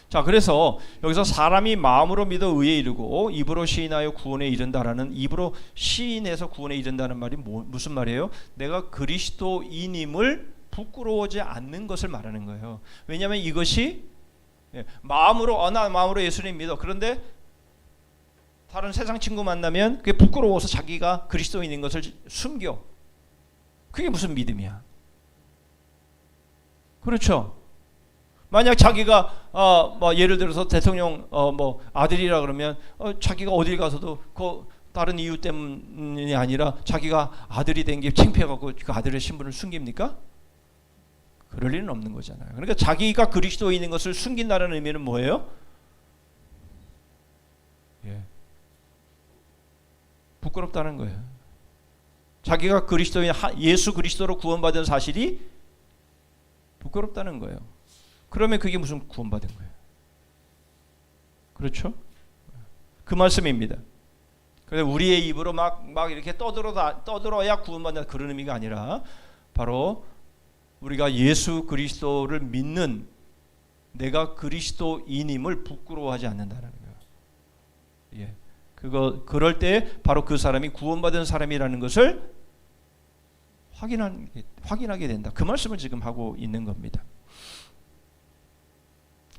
자, 그래서 여기서 사람이 마음으로 믿어 의에 이르고 입으로 시인하여 구원에 이른다라는, 입으로 시인해서 구원에 이른다는 말이 무슨 말이에요? 내가 그리스도인임을 부끄러워하지 않는 것을 말하는 거예요. 왜냐하면 이것이 마음으로 나 마음으로 예수님 믿어. 그런데 다른 세상 친구 만나면 그게 부끄러워서 자기가 그리스도인인 것을 숨겨. 그게 무슨 믿음이야? 그렇죠? 만약 자기가 뭐 예를 들어서 대통령 뭐 아들이라 그러면 자기가 어딜 가서도 다른 이유 때문이 아니라 자기가 아들이 된 게 창피해갖고 그 아들의 신분을 숨깁니까? 그럴 일은 없는 거잖아요. 그러니까 자기가 그리스도인인 것을 숨긴다는 의미는 뭐예요? 부끄럽다는 거예요. 자기가 그리스도인 예수 그리스도로 구원받은 사실이 부끄럽다는 거예요. 그러면 그게 무슨 구원받은 거예요? 그렇죠? 그 말씀입니다. 그래서 우리의 입으로 막 이렇게 떠들어야 구원받는 그런 의미가 아니라 바로 우리가 예수 그리스도를 믿는 내가 그리스도인임을 부끄러워하지 않는다는 거예요. 그럴 때 바로 그 사람이 구원받은 사람이라는 것을 확인하게 된다. 그 말씀을 지금 하고 있는 겁니다.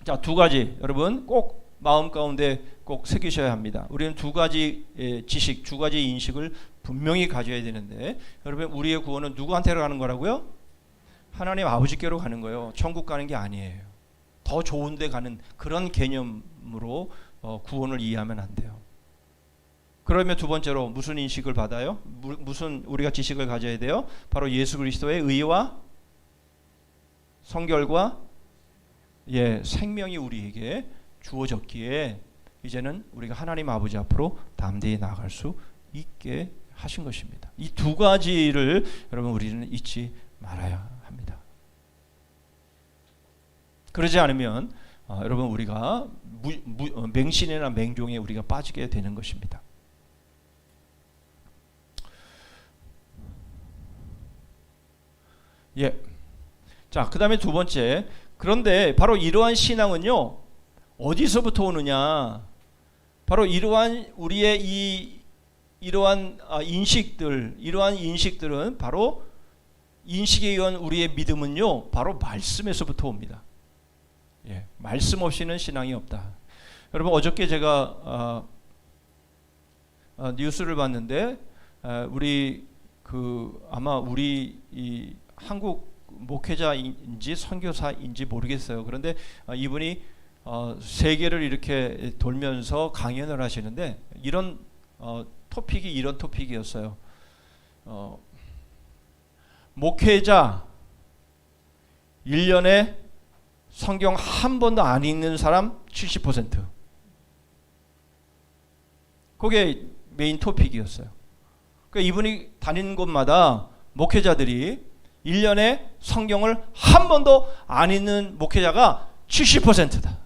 자, 두 가지 여러분 꼭 마음 가운데 꼭 새기셔야 합니다. 우리는 두 가지 지식, 두 가지 인식을 분명히 가져야 되는데, 여러분 우리의 구원은 누구한테로 가는 거라고요? 하나님 아버지께로 가는 거예요. 천국 가는 게 아니에요. 더 좋은 데 가는 그런 개념으로 구원을 이해하면 안 돼요. 그러면 두 번째로 무슨 인식을 받아요? 무슨 우리가 지식을 가져야 돼요? 바로 예수 그리스도의 의와 성결과 생명이 우리에게 주어졌기에 이제는 우리가 하나님 아버지 앞으로 담대히 나아갈 수 있게 하신 것입니다. 이 두 가지를 여러분 우리는 잊지 말아야 합니다. 그러지 않으면 여러분 우리가 맹신이나 맹종에 우리가 빠지게 되는 것입니다. 자, 그 다음에 두 번째, 그런데 바로 이러한 신앙은요 어디서부터 오느냐? 바로 이러한 우리의 이러한 인식들은 바로 인식에 의한 우리의 믿음은요 바로 말씀에서부터 옵니다. 말씀 없이는 신앙이 없다. 여러분 어저께 제가 뉴스를 봤는데 아마 우리 이 한국 목회자인지 선교사인지 모르겠어요. 그런데 이분이 세계를 이렇게 돌면서 강연을 하시는데 이런 토픽이었어요. 목회자 1년에 성경 한 번도 안 읽는 사람 70%. 그게 메인 토픽이었어요. 그러니까 이분이 다니는 곳마다 목회자들이 1년에 성경을 한 번도 안 읽는 목회자가 70%다.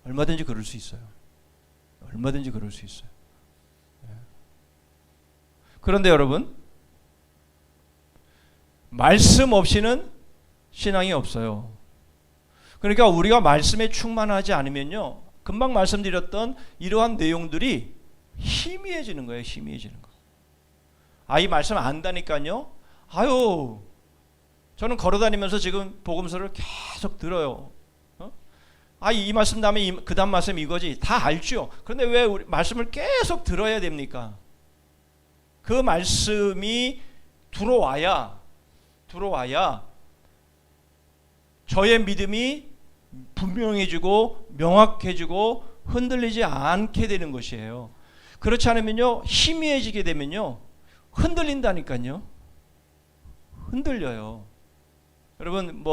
얼마든지 그럴 수 있어요. 얼마든지 그럴 수 있어요. 그런데 여러분, 말씀 없이는 신앙이 없어요. 그러니까 우리가 말씀에 충만하지 않으면요, 금방 말씀드렸던 이러한 내용들이 희미해지는 거예요. 희미해지는 거. 이 말씀 안다니까요. 저는 걸어다니면서 지금 복음서를 계속 들어요. 이 말씀 다음에 그 다음 말씀 이거지. 다 알죠. 그런데 왜 우리 말씀을 계속 들어야 됩니까? 그 말씀이 들어와야 저의 믿음이 분명해지고 명확해지고 흔들리지 않게 되는 것이에요. 그렇지 않으면요, 희미해지게 되면요, 흔들린다니까요. 흔들려요. 여러분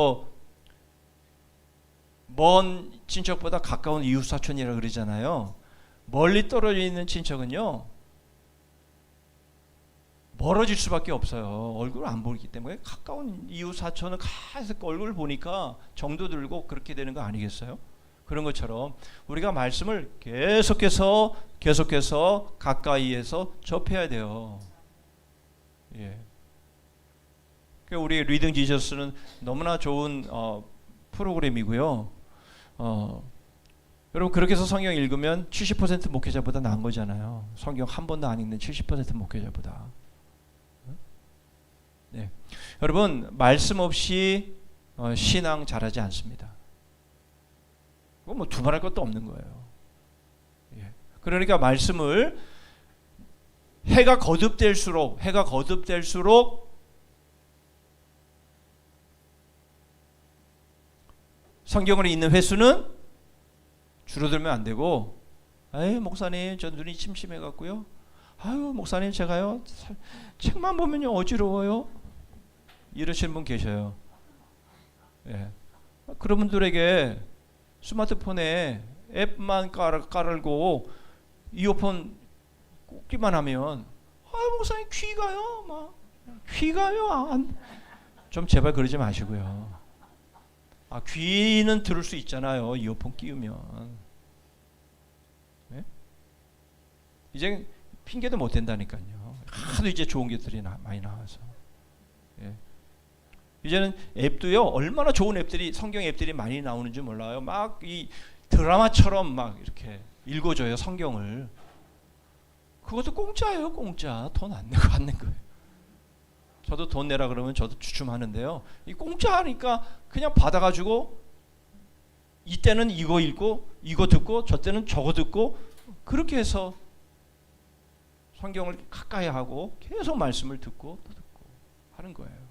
먼 친척보다 가까운 이웃 사촌이라 그러잖아요. 멀리 떨어져 있는 친척은요 멀어질 수밖에 없어요. 얼굴을 안 보기 때문에. 가까운 이웃 사촌은 계속 얼굴을 보니까 정도 들고 그렇게 되는 거 아니겠어요? 그런 것처럼 우리가 말씀을 계속해서 가까이에서 접해야 돼요. 예. 우리 리딩 지저스는 너무나 좋은 프로그램이고요. 여러분 그렇게 해서 성경 읽으면 70% 목회자보다 나은 거잖아요. 성경 한 번도 안 읽는 70% 목회자보다. 네. 여러분 말씀 없이 신앙 잘하지 않습니다. 그건 뭐 두말할 것도 없는 거예요. 예. 그러니까 말씀을 해가 거듭될수록 성경을 읽는 횟수는 줄어들면 안 되고, 아유 목사님 저 눈이 침침해 갖고요. 아유 목사님 제가요 책만 보면요 어지러워요. 이러시는 분 계셔요. 예. 그런 분들에게 스마트폰에 앱만 깔고 이어폰 꽂기만 하면 목사님 귀가요? 막 귀가요? 좀 제발 그러지 마시고요. 귀는 들을 수 있잖아요. 이어폰 끼우면. 네? 이제 핑계도 못 댄다니까요. 하도 이제 좋은 것들이 많이 나와서. 예. 이제는 앱도요 얼마나 좋은 앱들이 성경 앱들이 많이 나오는지 몰라요. 막 이 드라마처럼 막 이렇게 읽어줘요 성경을. 그것도 공짜예요. 공짜. 돈 안 내고 하는 거예요. 저도 돈 내라 그러면 저도 주춤하는데요. 이 공짜 하니까 그냥 받아가지고 이때는 이거 읽고 이거 듣고 저 때는 저거 듣고 그렇게 해서 성경을 가까이 하고 계속 말씀을 듣고 또 듣고 하는 거예요.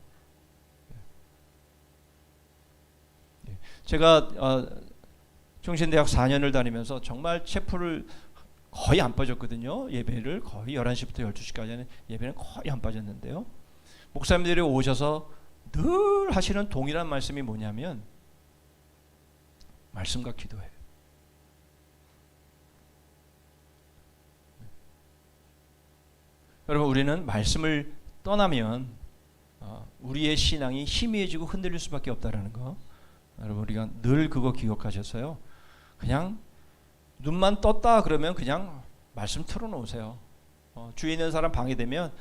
제가 종신대학 4년을 다니면서 정말 체포를 거의 안 빠졌거든요. 예배를 거의 11시부터 12시까지는 예배는 거의 안 빠졌는데요. 목사님들이 오셔서 늘 하시는 동일한 말씀이 뭐냐면 말씀과 기도해요. 여러분 우리는 말씀을 떠나면 우리의 신앙이 희미해지고 흔들릴 수밖에 없다라는 거 여러분 우리가 늘 그거 기억하셔서요. 그냥 눈만 떴다 그러면 그냥 말씀 틀어놓으세요. 주위에 있는 사람 방해되면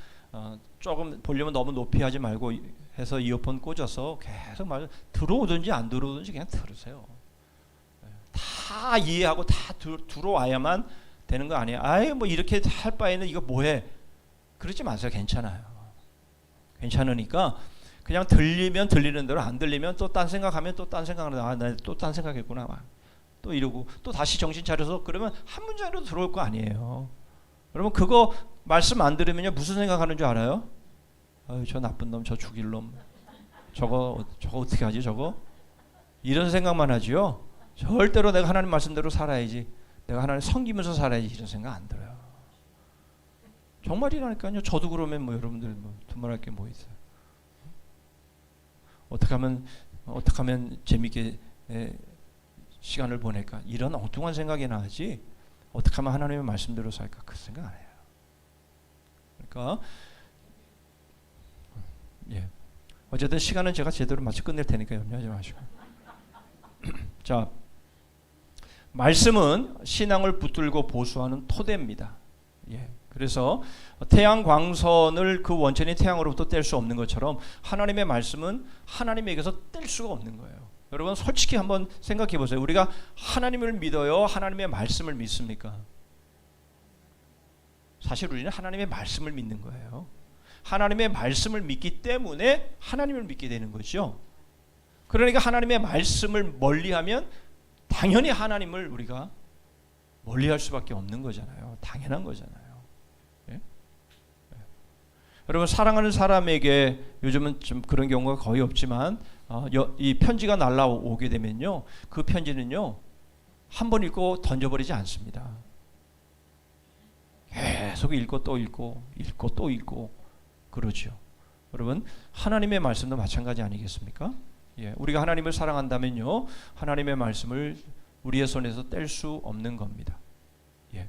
조금 볼륨은 너무 높이 하지 말고 해서 이어폰 꽂아서 계속 말 들어오든지 안 들어오든지 그냥 들으세요. 다 이해하고 다 들어와야만 되는 거 아니에요. 아예 뭐 이렇게 할 바에는 이거 뭐해? 그러지 마세요. 괜찮아요. 괜찮으니까 그냥 들리면 들리는 대로 안 들리면 또 딴 생각하면 또 딴 생각하는 나 또 딴 생각했구나 막. 또 이러고 또 다시 정신 차려서 그러면 한 문장으로 들어올 거 아니에요. 여러분 그거 말씀 안 들으면요 무슨 생각하는 줄 알아요? 아유 저 나쁜 놈, 저 죽일 놈, 저거 어떻게 하지 저거? 이런 생각만 하지요. 절대로 내가 하나님 말씀대로 살아야지, 내가 하나님 섬기면서 살아야지 이런 생각 안 들어요. 정말이라니까요. 저도 그러면 뭐 여러분들 뭐 두말할 게 뭐 있어요? 어떻게 하면 재밌게 시간을 보낼까? 이런 엉뚱한 생각이 나지. 어떻게 하면 하나님의 말씀대로 살까? 그 생각 안 해요. 그러니까 예. 어쨌든 시간은 제가 제대로 맞춰 끝낼 테니까 염려하지 마시고. 자, 말씀은 신앙을 붙들고 보수하는 토대입니다. 예. 그래서 태양 광선을 그 원천인 태양으로부터 뗄 수 없는 것처럼 하나님의 말씀은 하나님에게서 뗄 수가 없는 거예요. 여러분 솔직히 한번 생각해 보세요. 우리가 하나님을 믿어요? 하나님의 말씀을 믿습니까? 사실 우리는 하나님의 말씀을 믿는 거예요. 하나님의 말씀을 믿기 때문에 하나님을 믿게 되는 거죠. 그러니까 하나님의 말씀을 멀리하면 당연히 하나님을 우리가 멀리할 수밖에 없는 거잖아요. 당연한 거잖아요. 예? 여러분 사랑하는 사람에게 요즘은 좀 그런 경우가 거의 없지만 이 편지가 날라오게 되면요, 그 편지는요 한 번 읽고 던져버리지 않습니다. 계속 읽고 또 읽고 또 읽고 그러죠. 여러분 하나님의 말씀도 마찬가지 아니겠습니까? 예, 우리가 하나님을 사랑한다면요 하나님의 말씀을 우리의 손에서 뗄 수 없는 겁니다. 예.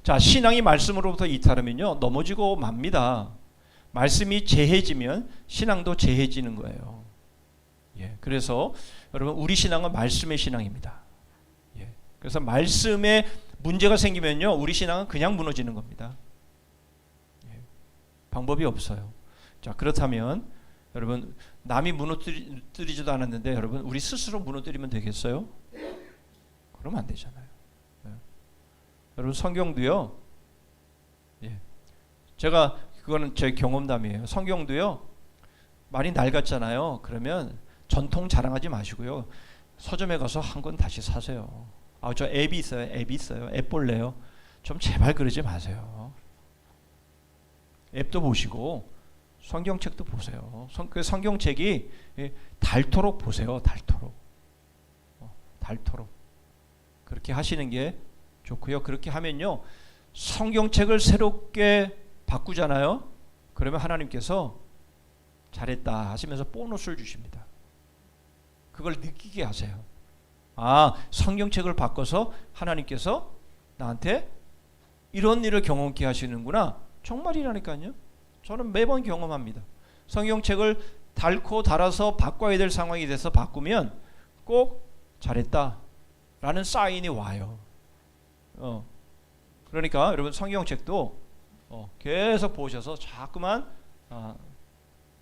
자, 신앙이 말씀으로부터 이탈하면요 넘어지고 맙니다. 말씀이 재해지면 신앙도 재해지는 거예요. 예, 그래서 여러분 우리 신앙은 말씀의 신앙입니다. 예, 그래서 말씀에 문제가 생기면요 우리 신앙은 그냥 무너지는 겁니다. 예, 방법이 없어요. 자, 그렇다면 여러분 남이 무너뜨리지도 않았는데 여러분 우리 스스로 무너뜨리면 되겠어요? 그러면 안 되잖아요. 예. 여러분 성경도요. 예, 제가 그거는 제 경험담이에요. 성경도요. 많이 낡았잖아요. 그러면 전통 자랑하지 마시고요. 서점에 가서 한 권 다시 사세요. 아, 저 앱이 있어요. 앱이 있어요. 앱 볼래요? 좀 제발 그러지 마세요. 앱도 보시고 성경책도 보세요. 그 성경책이 닳도록 보세요. 닳도록. 닳도록. 그렇게 하시는 게 좋고요. 그렇게 하면요. 성경책을 새롭게 바꾸잖아요. 그러면 하나님께서 잘했다 하시면서 보너스를 주십니다. 그걸 느끼게 하세요. 아, 성경책을 바꿔서 하나님께서 나한테 이런 일을 경험케 하시는구나. 정말이라니까요. 저는 매번 경험합니다. 성경책을 닳고 달아서 바꿔야 될 상황이 돼서 바꾸면 꼭 잘했다 라는 사인이 와요. 그러니까 여러분 성경책도 계속 보셔서 자꾸만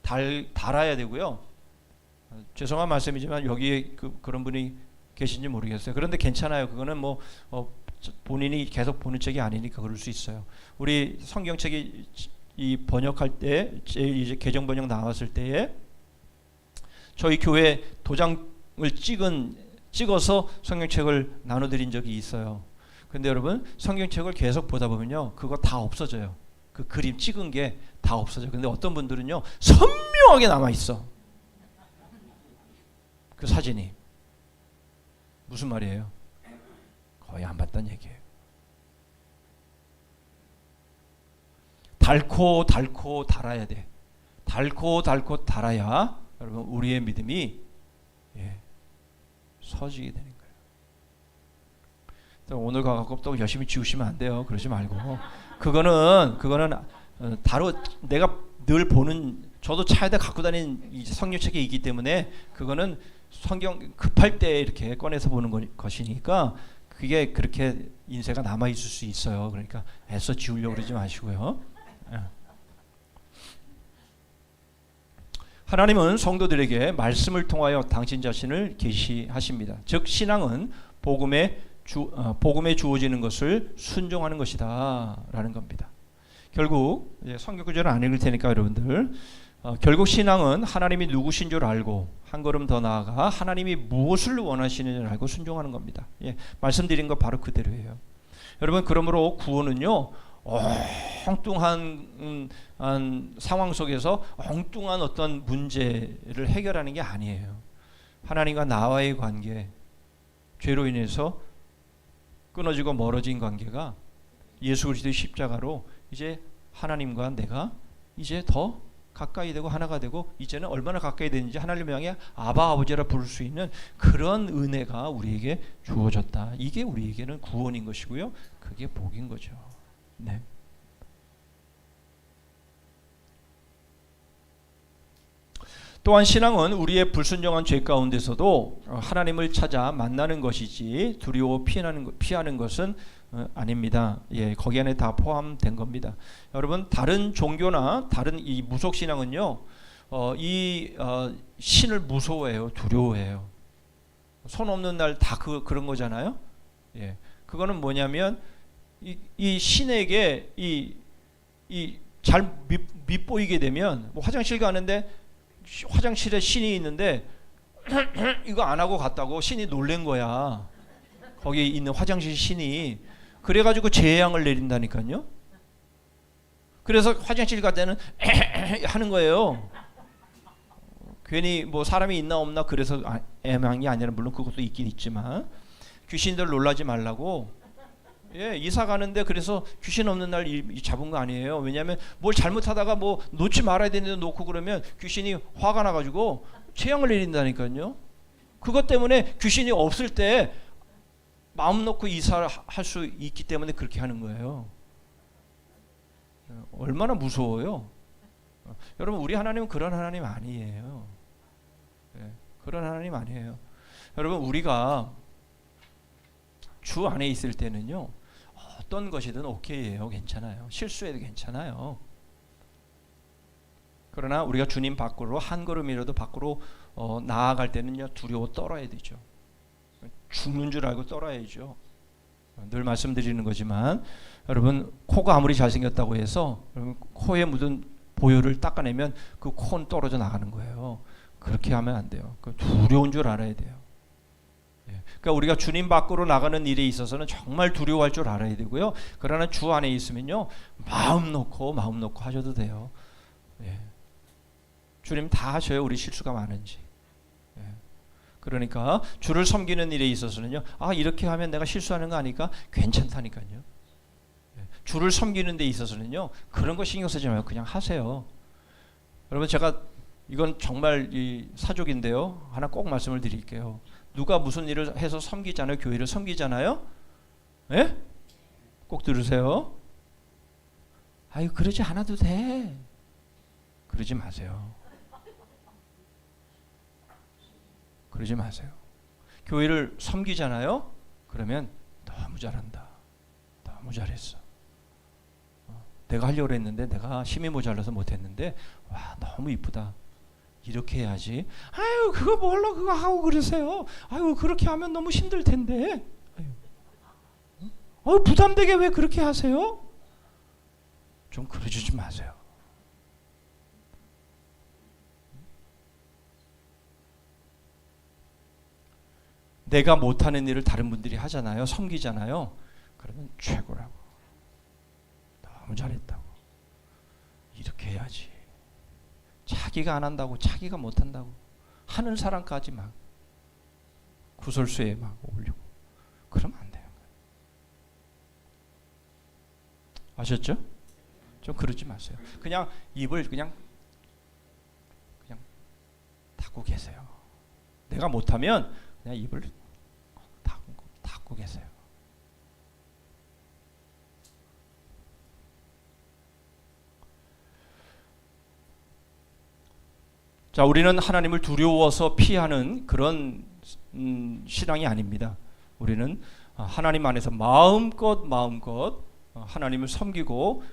달아야 되고요. 죄송한 말씀이지만 여기에 그런 분이 계신지 모르겠어요. 그런데 괜찮아요. 그거는 뭐 본인이 계속 보는 책이 아니니까 그럴 수 있어요. 우리 성경책이 이 번역할 때 이제 개정 번역 나왔을 때에 저희 교회 도장을 찍어서 성경책을 나눠드린 적이 있어요. 근데 여러분 성경책을 계속 보다 보면요 그거 다 없어져요. 그 그림 찍은 게 다 없어져요. 근데 어떤 분들은요 선명하게 남아있어. 그 사진이 무슨 말이에요? 거의 안 봤다는 얘기예요. 닳고 달아야 돼. 닳고 달아야 여러분 우리의 믿음이 서지게 되는 거예요. 오늘 가갖고 또 열심히 지우시면 안 돼요. 그러지 말고 그거는 다로 내가 늘 보는 저도 차에다 갖고 다니는 성경책이 있기 때문에 그거는 성경 급할 때 이렇게 꺼내서 보는 것이니까 그게 그렇게 인쇄가 남아 있을 수 있어요. 그러니까 애써 지우려고 그러지 마시고요. 하나님은 성도들에게 말씀을 통하여 당신 자신을 계시하십니다. 즉 신앙은 복음에 주어지는 것을 순종하는 것이다 라는 겁니다. 결국 성경 구절은 안 읽을 테니까 여러분들 결국 신앙은 하나님이 누구신 줄 알고 한 걸음 더 나아가 하나님이 무엇을 원하시는지를 알고 순종하는 겁니다. 말씀드린 거 바로 그대로예요. 여러분 그러므로 구원은요 엉뚱한 상황 속에서 엉뚱한 어떤 문제를 해결하는 게 아니에요. 하나님과 나와의 관계, 죄로 인해서 끊어지고 멀어진 관계가 예수 그리스도의 십자가로 이제 하나님과 내가 이제 더 가까이 되고 하나가 되고 이제는 얼마나 가까이 되는지 하나님을 향해 아바 아버지라 부를 수 있는 그런 은혜가 우리에게 주어졌다. 이게 우리에게는 구원인 것이고요. 그게 복인 거죠. 네. 또한 신앙은 우리의 불순종한 죄 가운데서도 하나님을 찾아 만나는 것이지 두려워 피하는 것은 아닙니다. 거기 안에 다 포함된 겁니다. 여러분 다른 종교나 다른 이 무속 신앙은요, 신을 무서워해요, 두려워해요. 손 없는 날 다 그런 거잖아요. 그거는 뭐냐면 이 신에게 잘 밉보이게 되면 뭐 화장실 가는데 화장실에 신이 있는데 이거 안 하고 갔다고 신이 놀란 거야. 거기 있는 화장실 신이. 그래가지고 재앙을 내린다니까요. 그래서 화장실 갈 때는 하는 거예요. 괜히 뭐 사람이 있나 없나 그래서 애망이 아니라 물론 그것도 있긴 있지만 귀신들 놀라지 말라고. 이사 가는데 그래서 귀신 없는 날 잡은 거 아니에요. 왜냐하면 뭘 잘못하다가 뭐 놓지 말아야 되는데 놓고 그러면 귀신이 화가 나가지고 재앙을 내린다니까요. 그것 때문에 귀신이 없을 때 마음 놓고 이사할 수 있기 때문에 그렇게 하는 거예요. 얼마나 무서워요. 여러분, 우리 하나님은 그런 하나님 아니에요. 그런 하나님 아니에요. 여러분, 우리가 주 안에 있을 때는요, 어떤 것이든 오케이예요. 괜찮아요. 실수해도 괜찮아요. 그러나 우리가 주님 밖으로 한 걸음이라도 밖으로 나아갈 때는요, 두려워 떨어야 되죠. 죽는 줄 알고 떨어야죠. 늘 말씀드리는 거지만, 여러분, 코가 아무리 잘생겼다고 해서 여러분, 코에 묻은 보혈을 닦아내면 그 코는 떨어져 나가는 거예요. 그렇게 하면 안 돼요. 두려운 줄 알아야 돼요. 그러니까 우리가 주님 밖으로 나가는 일에 있어서는 정말 두려워할 줄 알아야 되고요. 그러나 주 안에 있으면요, 마음 놓고 하셔도 돼요. 주님 다 아셔요. 우리 실수가 많은지. 그러니까 주를 섬기는 일에 있어서는요, 이렇게 하면 내가 실수하는 거 아니까 괜찮다니까요. 주를 섬기는 데 있어서는요, 그런 거 신경 쓰지 말고 그냥 하세요. 여러분, 제가 이건 정말 이 사족인데요, 하나 꼭 말씀을 드릴게요. 누가 무슨 일을 해서 섬기잖아요. 교회를 섬기잖아요. 예? 꼭 들으세요. 그러지 않아도 돼. 그러지 마세요. 그러지 마세요. 교회를 섬기잖아요. 그러면 너무 잘한다. 너무 잘했어. 내가 하려고 했는데 내가 힘이 모자라서 못했는데 와, 너무 이쁘다. 이렇게 해야지. 그거 뭘로 그거 하고 그러세요. 그렇게 하면 너무 힘들 텐데. 부담되게 왜 그렇게 하세요? 좀 그러지 마세요. 내가 못하는 일을 다른 분들이 하잖아요. 섬기잖아요. 그러면 최고라고. 너무 잘했다고. 이렇게 해야지. 자기가 안 한다고, 자기가 못한다고 하는 사람까지 막 구설수에 막 올리고 그러면 안 돼요. 아셨죠? 좀 그러지 마세요. 그냥 입을 그냥 닫고 계세요. 내가 못하면 그냥 입을 닫고 계세요. 자, 우리는 하나님을 두려워서 피하는 그런 신앙이 아닙니다. 우리는 하나님 안에서 마음껏 하나님을 섬기고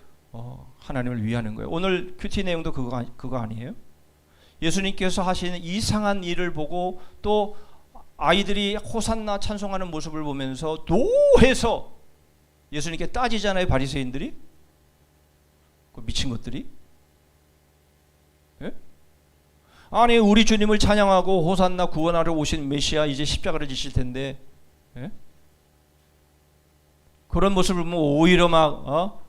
하나님을 위하는 거예요. 오늘 큐티 내용도 그거 아니에요? 예수님께서 하시는 이상한 일을 보고 또 아이들이 호산나 찬송하는 모습을 보면서 노해서 예수님께 따지잖아요. 바리새인들이, 그 미친 것들이. 예? 아니, 우리 주님을 찬양하고 호산나 구원하러 오신 메시아 이제 십자가를 지실 텐데, 예? 그런 모습을 보면 오히려 막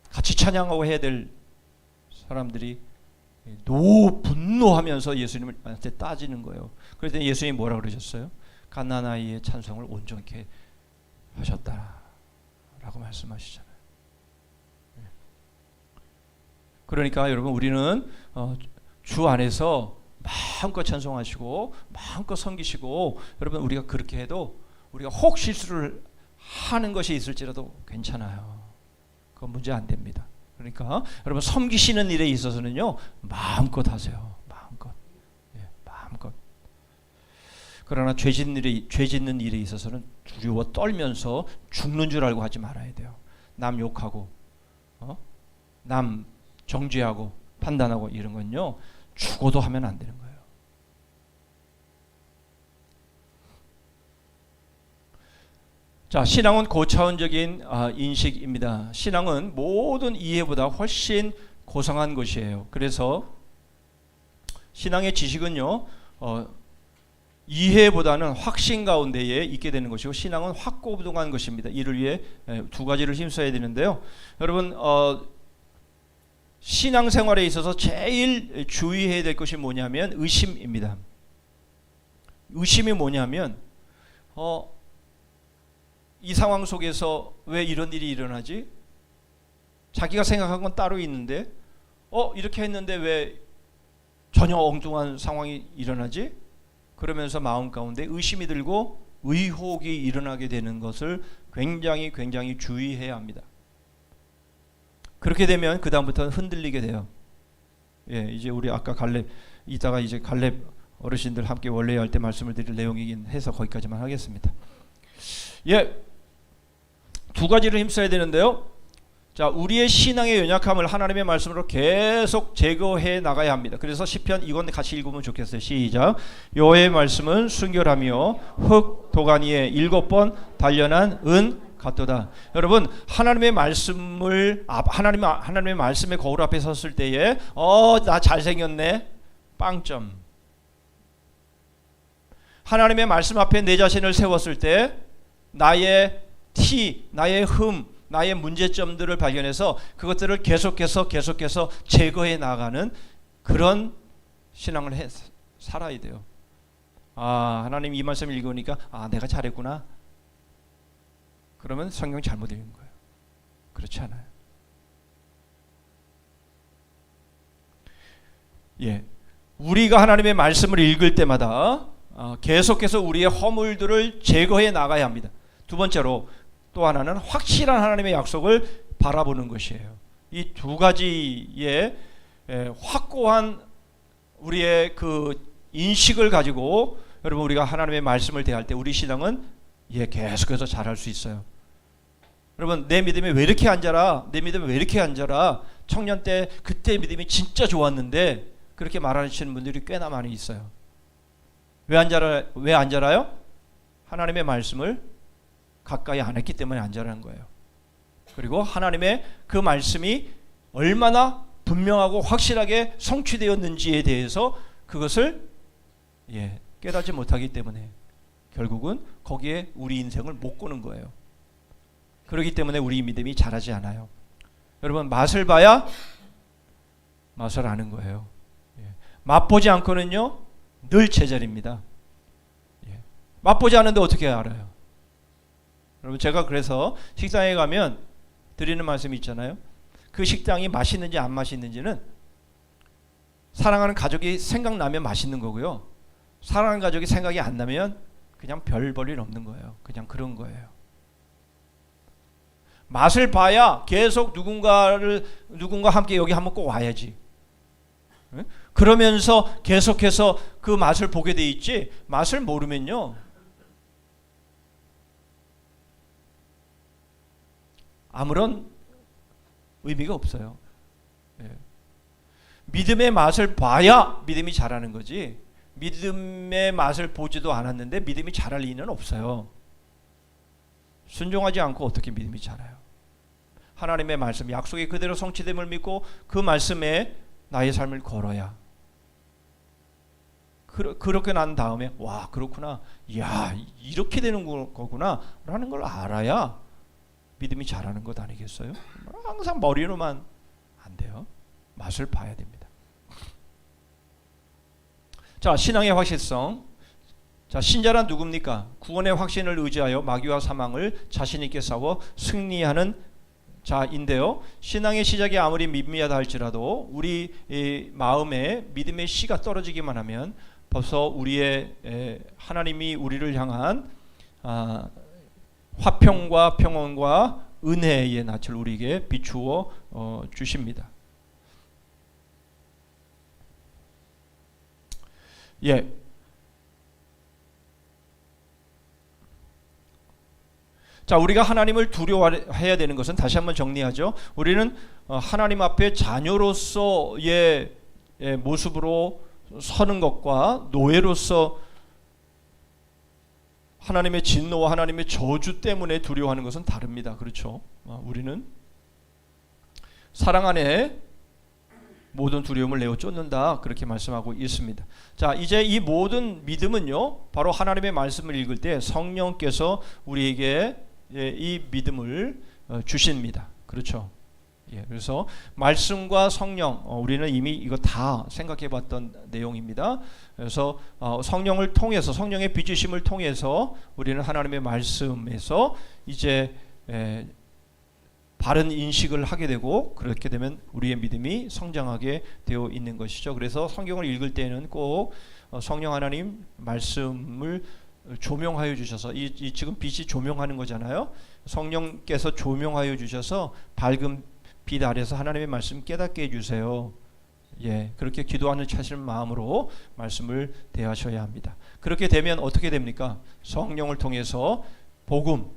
같이 찬양하고 해야 될 사람들이 분노하면서 예수님한테 따지는 거예요. 그랬더니 예수님이 뭐라 그러셨어요? 갓난아이의 찬송을 온전케 하셨다라고 말씀하시잖아요. 그러니까 여러분, 우리는 주 안에서 마음껏 찬송하시고 마음껏 섬기시고, 여러분, 우리가 그렇게 해도 우리가 혹 실수를 하는 것이 있을지라도 괜찮아요. 그건 문제 안 됩니다. 그러니까 여러분, 섬기시는 일에 있어서는요, 마음껏 하세요. 마음껏. 그러나 죄 짓는 일에 있어서는 두려워 떨면서 죽는 줄 알고 하지 말아야 돼요. 남 욕하고 남 정죄하고 판단하고 이런 건요, 죽어도 하면 안 되는 거예요. 자, 신앙은 고차원적인 인식입니다. 신앙은 모든 이해보다 훨씬 고상한 것이에요. 그래서 신앙의 지식은요, 이해보다는 확신 가운데에 있게 되는 것이고, 신앙은 확고부동한 것입니다. 이를 위해 두 가지를 힘써야 되는데요. 여러분, 신앙생활에 있어서 제일 주의해야 될 것이 뭐냐면 의심입니다. 의심이 뭐냐면 이 상황 속에서 왜 이런 일이 일어나지? 자기가 생각한 건 따로 있는데 이렇게 했는데 왜 전혀 엉뚱한 상황이 일어나지? 그러면서 마음 가운데 의심이 들고 의혹이 일어나게 되는 것을 굉장히 주의해야 합니다. 그렇게 되면 그 다음부터는 흔들리게 돼요. 예, 이제 우리 아까 이따가 이제 갈렙 어르신들 함께 원래 할 때 말씀을 드릴 내용이긴 해서 거기까지만 하겠습니다. 예, 두 가지를 힘써야 되는데요. 자, 우리의 신앙의 연약함을 하나님의 말씀으로 계속 제거해 나가야 합니다. 그래서 시편 이건 같이 읽으면 좋겠어요. 시작. 여호와의 말씀은 순결하며 흙 도가니에 7번 단련한 은 같도다. 여러분, 하나님의 말씀을 하나님의 말씀의 거울 앞에 섰을 때에 나 잘생겼네. 빵점. 하나님의 말씀 앞에 내 자신을 세웠을 때 나의 나의 나의 문제점들을 발견해서 그것들을 계속해서 제거해 나가는 그런 신앙을 살아야 돼요. 하나님 이 말씀을 읽으니까 내가 잘했구나. 그러면 성경 잘못 읽은 거예요. 그렇지 않아요. 예, 우리가 하나님의 말씀을 읽을 때마다 계속해서 우리의 허물들을 제거해 나가야 합니다. 두 번째로 또 하나는 확실한 하나님의 약속을 바라보는 것이에요. 이 두 가지의 확고한 우리의 그 인식을 가지고 여러분 우리가 하나님의 말씀을 대할 때 우리 신앙은 계속해서 잘할 수 있어요. 여러분, 내 믿음이 왜 이렇게 안 자라? 내 믿음이 왜 이렇게 안 자라? 청년 때 그때 믿음이 진짜 좋았는데 그렇게 말하시는 분들이 꽤나 많이 있어요. 왜 안 자라요? 하나님의 말씀을 가까이 안 했기 때문에 안 자라는 거예요. 그리고 하나님의 그 말씀이 얼마나 분명하고 확실하게 성취되었는지에 대해서 그것을 깨닫지 못하기 때문에 결국은 거기에 우리 인생을 못 거는 거예요. 그렇기 때문에 우리 믿음이 자라지 않아요. 여러분, 맛을 봐야 맛을 아는 거예요. 맛보지 않고는요 늘 제자리입니다. 맛보지 않는데 어떻게 알아요? 여러분, 제가 그래서 식당에 가면 드리는 말씀이 있잖아요. 그 식당이 맛있는지 안 맛있는지는 사랑하는 가족이 생각나면 맛있는 거고요. 사랑하는 가족이 생각이 안 나면 그냥 별 볼 일 없는 거예요. 그냥 그런 거예요. 맛을 봐야 계속 누군가 함께 여기 한번 꼭 와야지. 그러면서 계속해서 그 맛을 보게 돼 있지, 맛을 모르면요 아무런 의미가 없어요. 믿음의 맛을 봐야 믿음이 자라는 거지, 믿음의 맛을 보지도 않았는데 믿음이 자랄 리는 없어요. 순종하지 않고 어떻게 믿음이 자라요? 하나님의 말씀, 약속이 그대로 성취됨을 믿고 그 말씀에 나의 삶을 걸어야, 그렇게 난 다음에 와 그렇구나, 야 이렇게 되는 거구나 라는 걸 알아야 믿음이 자라는 것 아니겠어요? 항상 머리로만 안 돼요. 맛을 봐야 됩니다. 자, 신앙의 확실성. 자, 신자란 누굽니까? 구원의 확신을 의지하여 마귀와 사망을 자신 있게 싸워 승리하는 자인데요. 신앙의 시작이 아무리 미미하다 할지라도 우리 마음에 믿음의 씨가 떨어지기만 하면 벌써 우리의 하나님이 우리를 향한 화평과 평온과 은혜의 낯을 우리에게 비추어 주십니다. 자, 우리가 하나님을 두려워해야 되는 것은 다시 한번 정리하죠. 우리는 하나님 앞에 자녀로서의 모습으로 서는 것과 노예로서 하나님의 진노와 하나님의 저주 때문에 두려워하는 것은 다릅니다. 그렇죠? 우리는 사랑 안에 모든 두려움을 내어 쫓는다, 그렇게 말씀하고 있습니다. 자, 이제 이 모든 믿음은요 바로 하나님의 말씀을 읽을 때 성령께서 우리에게 이 믿음을 주십니다. 그렇죠? 그래서 말씀과 성령, 우리는 이미 이거 다 생각해 봤던 내용입니다. 그래서 성령을 통해서, 성령의 빚으심을 통해서 우리는 하나님의 말씀에서 이제 바른 인식을 하게 되고 그렇게 되면 우리의 믿음이 성장하게 되어 있는 것이죠. 그래서 성경을 읽을 때는 꼭 성령 하나님 말씀을 조명하여 주셔서 이 지금 빛이 조명하는 거잖아요. 성령께서 조명하여 주셔서 밝은 빛 아래서 하나님의 말씀 깨닫게 해주세요. 예, 그렇게 기도하는 차시는 마음으로 말씀을 대하셔야 합니다. 그렇게 되면 어떻게 됩니까? 성령을 통해서 복음,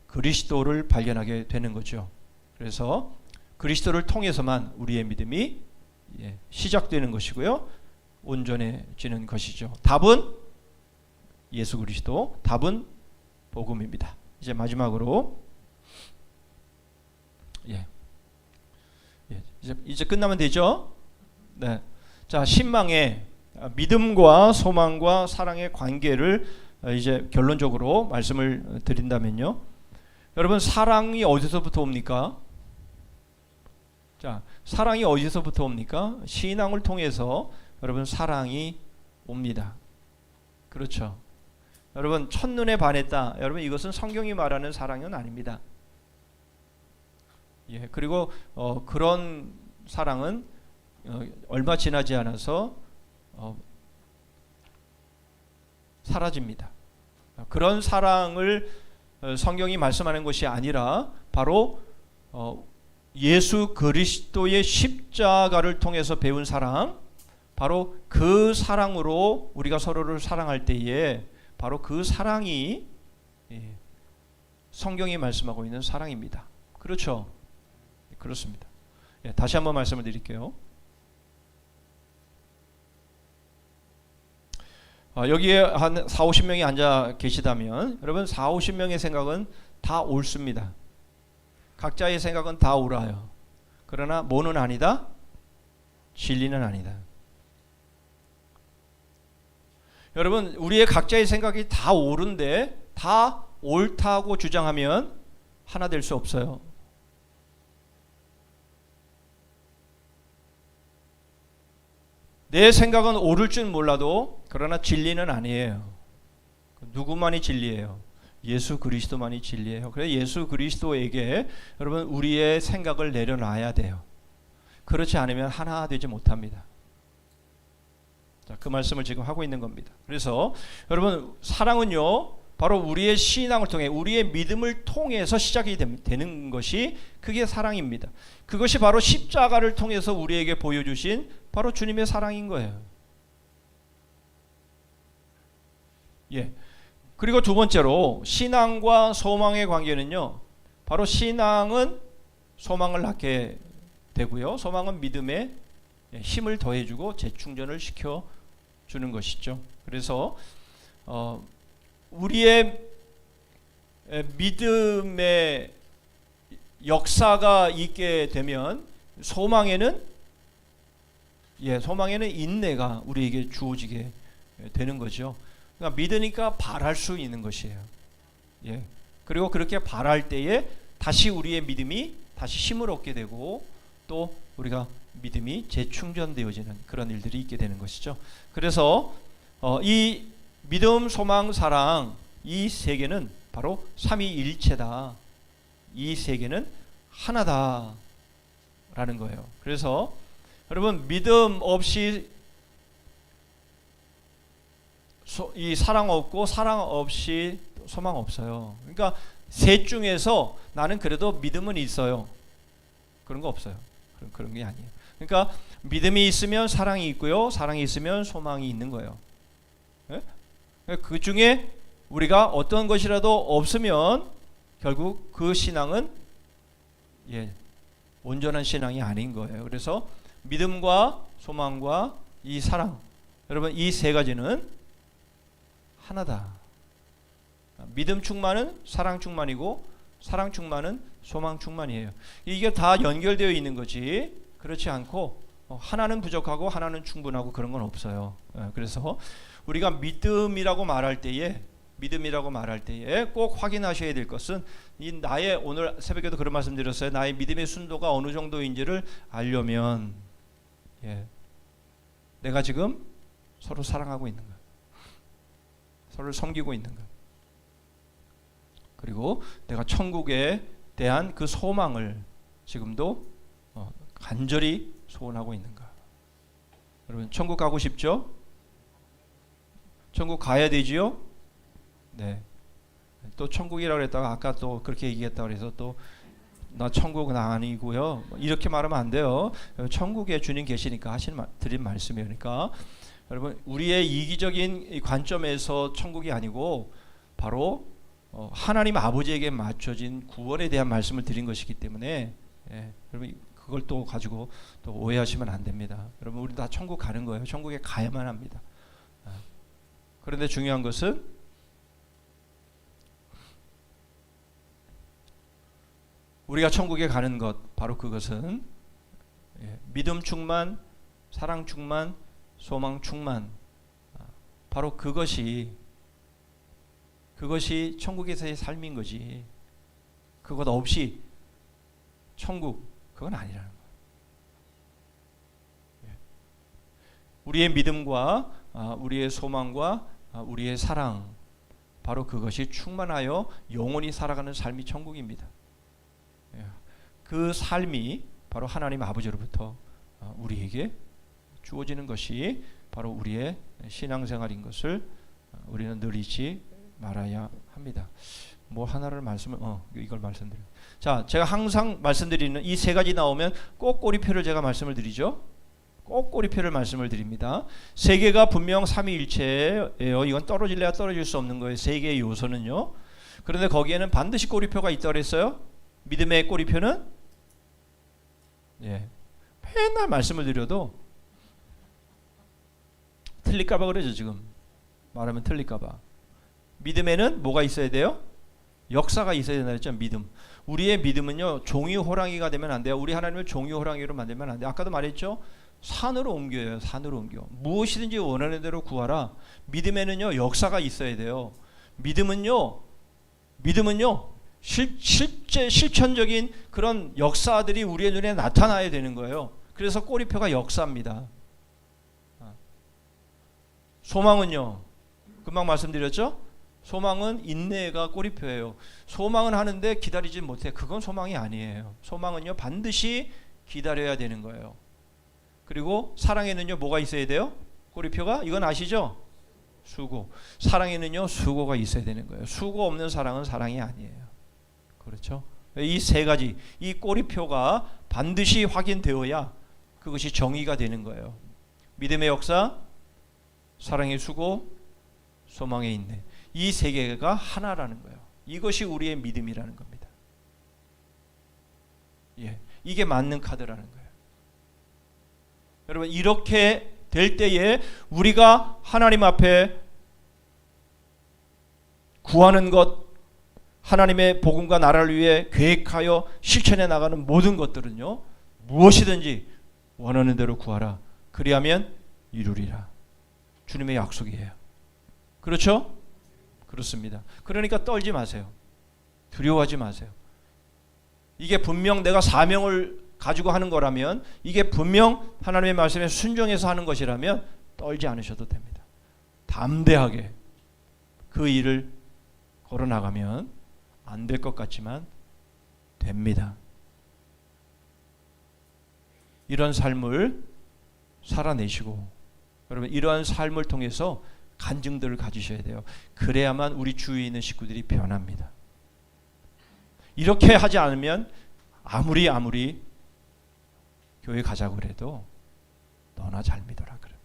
그리스도를 발견하게 되는 거죠. 그래서 그리스도를 통해서만 우리의 믿음이 시작되는 것이고요, 온전해지는 것이죠. 답은 예수 그리스도, 답은 복음입니다. 이제 마지막으로 이제 끝나면 되죠. 네. 자, 신망의 믿음과 소망과 사랑의 관계를 이제 결론적으로 말씀을 드린다면요. 여러분, 사랑이 어디서부터 옵니까? 자, 사랑이 어디서부터 옵니까? 신앙을 통해서 여러분 사랑이 옵니다. 그렇죠. 여러분, 첫눈에 반했다. 여러분, 이것은 성경이 말하는 사랑은 아닙니다. 예, 그리고 그런 사랑은 얼마 지나지 않아서 사라집니다. 그런 사랑을 성경이 말씀하는 것이 아니라 바로 예수 그리스도의 십자가를 통해서 배운 사랑, 바로 그 사랑으로 우리가 서로를 사랑할 때에 바로 그 사랑이 성경이 말씀하고 있는 사랑입니다. 그렇죠? 그렇습니다. 다시 한번 말씀을 드릴게요. 여기에 한 4, 50명이 앉아 계시다면 여러분 4, 50명의 생각은 다 옳습니다. 각자의 생각은 다 옳아요. 그러나 뭐는 아니다? 진리는 아니다. 여러분, 우리의 각자의 생각이 다 옳은데 다 옳다고 주장하면 하나 될 수 없어요. 내 생각은 옳을 줄 몰라도 그러나 진리는 아니에요. 누구만이 진리예요? 예수 그리스도만이 진리예요. 그래서 예수 그리스도에게 여러분 우리의 생각을 내려놔야 돼요. 그렇지 않으면 하나 되지 못합니다. 자, 그 말씀을 지금 하고 있는 겁니다. 그래서 여러분, 사랑은요 바로 우리의 신앙을 통해 우리의 믿음을 통해서 시작이 되는 것이 그게 사랑입니다. 그것이 바로 십자가를 통해서 우리에게 보여주신 바로 주님의 사랑인 거예요. 예. 그리고 두 번째로 신앙과 소망의 관계는요, 바로 신앙은 소망을 낳게 되고요, 소망은 믿음에 힘을 더해주고 재충전을 시켜주는 것이죠. 그래서 우리의 믿음의 역사가 있게 되면 소망에는 인내가 우리에게 주어지게 되는 거죠. 그러니까 믿으니까 바랄 수 있는 것이에요. 예. 그리고 그렇게 바랄 때에 다시 우리의 믿음이 다시 힘을 얻게 되고 또 우리가 믿음이 재충전되어지는 그런 일들이 있게 되는 것이죠. 그래서 이 믿음, 소망, 사랑 이 세 개는 바로 삼위일체다. 이 세 개는 하나다라는 거예요. 그래서 여러분, 믿음 없이 이 사랑 없고 사랑 없이 소망 없어요. 그러니까 셋 중에서 나는 그래도 믿음은 있어요. 그런 거 없어요. 그런 게 아니에요. 그러니까 믿음이 있으면 사랑이 있고요, 사랑이 있으면 소망이 있는 거예요. 네? 그 중에 우리가 어떤 것이라도 없으면 결국 그 신앙은 온전한 신앙이 아닌 거예요. 그래서 믿음과 소망과 이 사랑, 여러분 이 세 가지는 하나다. 믿음 충만은 사랑 충만이고 사랑 충만은 소망 충만이에요. 이게 다 연결되어 있는 거지, 그렇지 않고 하나는 부족하고 하나는 충분하고 그런 건 없어요. 그래서 우리가 믿음이라고 말할 때에 꼭 확인하셔야 될 것은 이 나의, 오늘 새벽에도 그런 말씀 드렸어요. 나의 믿음의 순도가 어느 정도인지를 알려면 내가 지금 서로 사랑하고 있는 거야. 서로를 섬기고 있는 거야. 그리고 내가 천국에 대한 그 소망을 지금도 간절히 소원하고 있는가? 여러분 천국 가고 싶죠? 천국 가야 되지요? 네. 또 천국이라고 그랬다가 아까 또 그렇게 얘기했다고 그래서 또 나 천국은 아니고요. 이렇게 말하면 안 돼요. 천국에 주님 계시니까 드린 말씀이니까 여러분 우리의 이기적인 관점에서 천국이 아니고 바로 하나님 아버지에게 맞춰진 구원에 대한 말씀을 드린 것이기 때문에 여러분 그걸 또 가지고 또 오해하시면 안 됩니다. 여러분 우리 다 천국 가는 거예요. 천국에 가야만 합니다. 그런데 중요한 것은 우리가 천국에 가는 것 바로 그것은 믿음 충만, 사랑 충만, 소망 충만 바로 그것이 천국에서의 삶인 거지. 그것 없이 천국 그건 아니라는 거예요. 우리의 믿음과 우리의 소망과 우리의 사랑 바로 그것이 충만하여 영원히 살아가는 삶이 천국입니다. 그 삶이 바로 하나님 아버지로부터 우리에게 주어지는 것이 바로 우리의 신앙생활인 것을 우리는 늘 잊지 말아야 합니다. 뭐 하나를 이걸 말씀드려요. 자, 제가 항상 말씀드리는 이 세 가지 나오면 꼭 꼬리표를 제가 말씀을 드리죠. 꼭 꼬리표를 말씀을 드립니다. 세 개가 분명 삼위일체예요. 이건 떨어질래야 떨어질 수 없는 거예요. 세 개의 요소는요. 그런데 거기에는 반드시 꼬리표가 있다고 그랬어요. 믿음의 꼬리표는 맨날 말씀을 드려도 틀릴까봐 그러죠. 지금 말하면 틀릴까봐. 믿음에는 뭐가 있어야 돼요? 역사가 있어야 된다 그랬죠. 믿음. 우리의 믿음은요 종이 호랑이가 되면 안 돼요. 우리 하나님을 종이 호랑이로 만들면 안 돼요. 아까도 말했죠. 산으로 옮겨요. 산으로 옮겨. 무엇이든지 원하는 대로 구하라. 믿음에는요 역사가 있어야 돼요. 믿음은요 실천적인 그런 역사들이 우리의 눈에 나타나야 되는 거예요. 그래서 꼬리표가 역사입니다. 소망은요 금방 말씀드렸죠. 소망은 인내가 꼬리표예요. 소망은 하는데 기다리지 못해. 그건 소망이 아니에요. 소망은요 반드시 기다려야 되는 거예요. 그리고 사랑에는요 뭐가 있어야 돼요? 꼬리표가 이건 아시죠? 수고. 사랑에는요 수고가 있어야 되는 거예요. 수고 없는 사랑은 사랑이 아니에요. 그렇죠? 이 세 가지 이 꼬리표가 반드시 확인되어야 그것이 정의가 되는 거예요. 믿음의 역사, 사랑의 수고, 소망의 인내. 이 세 개가 하나라는 거예요. 이것이 우리의 믿음이라는 겁니다. 이게 맞는 카드라는 거예요. 여러분 이렇게 될 때에 우리가 하나님 앞에 구하는 것, 하나님의 복음과 나라를 위해 계획하여 실천해 나가는 모든 것들은요 무엇이든지 원하는 대로 구하라. 그리하면 이루리라. 주님의 약속이에요. 그렇죠? 그렇습니다. 그러니까 떨지 마세요. 두려워하지 마세요. 이게 분명 내가 사명을 가지고 하는 거라면, 이게 분명 하나님의 말씀에 순종해서 하는 것이라면 떨지 않으셔도 됩니다. 담대하게 그 일을 걸어나가면 안 될 것 같지만 됩니다. 이런 삶을 살아내시고, 여러분 이러한 삶을 통해서 간증들을 가지셔야 돼요. 그래야만 우리 주위에 있는 식구들이 변합니다. 이렇게 하지 않으면 아무리 교회 가자고 그래도 너나 잘 믿어라 그래.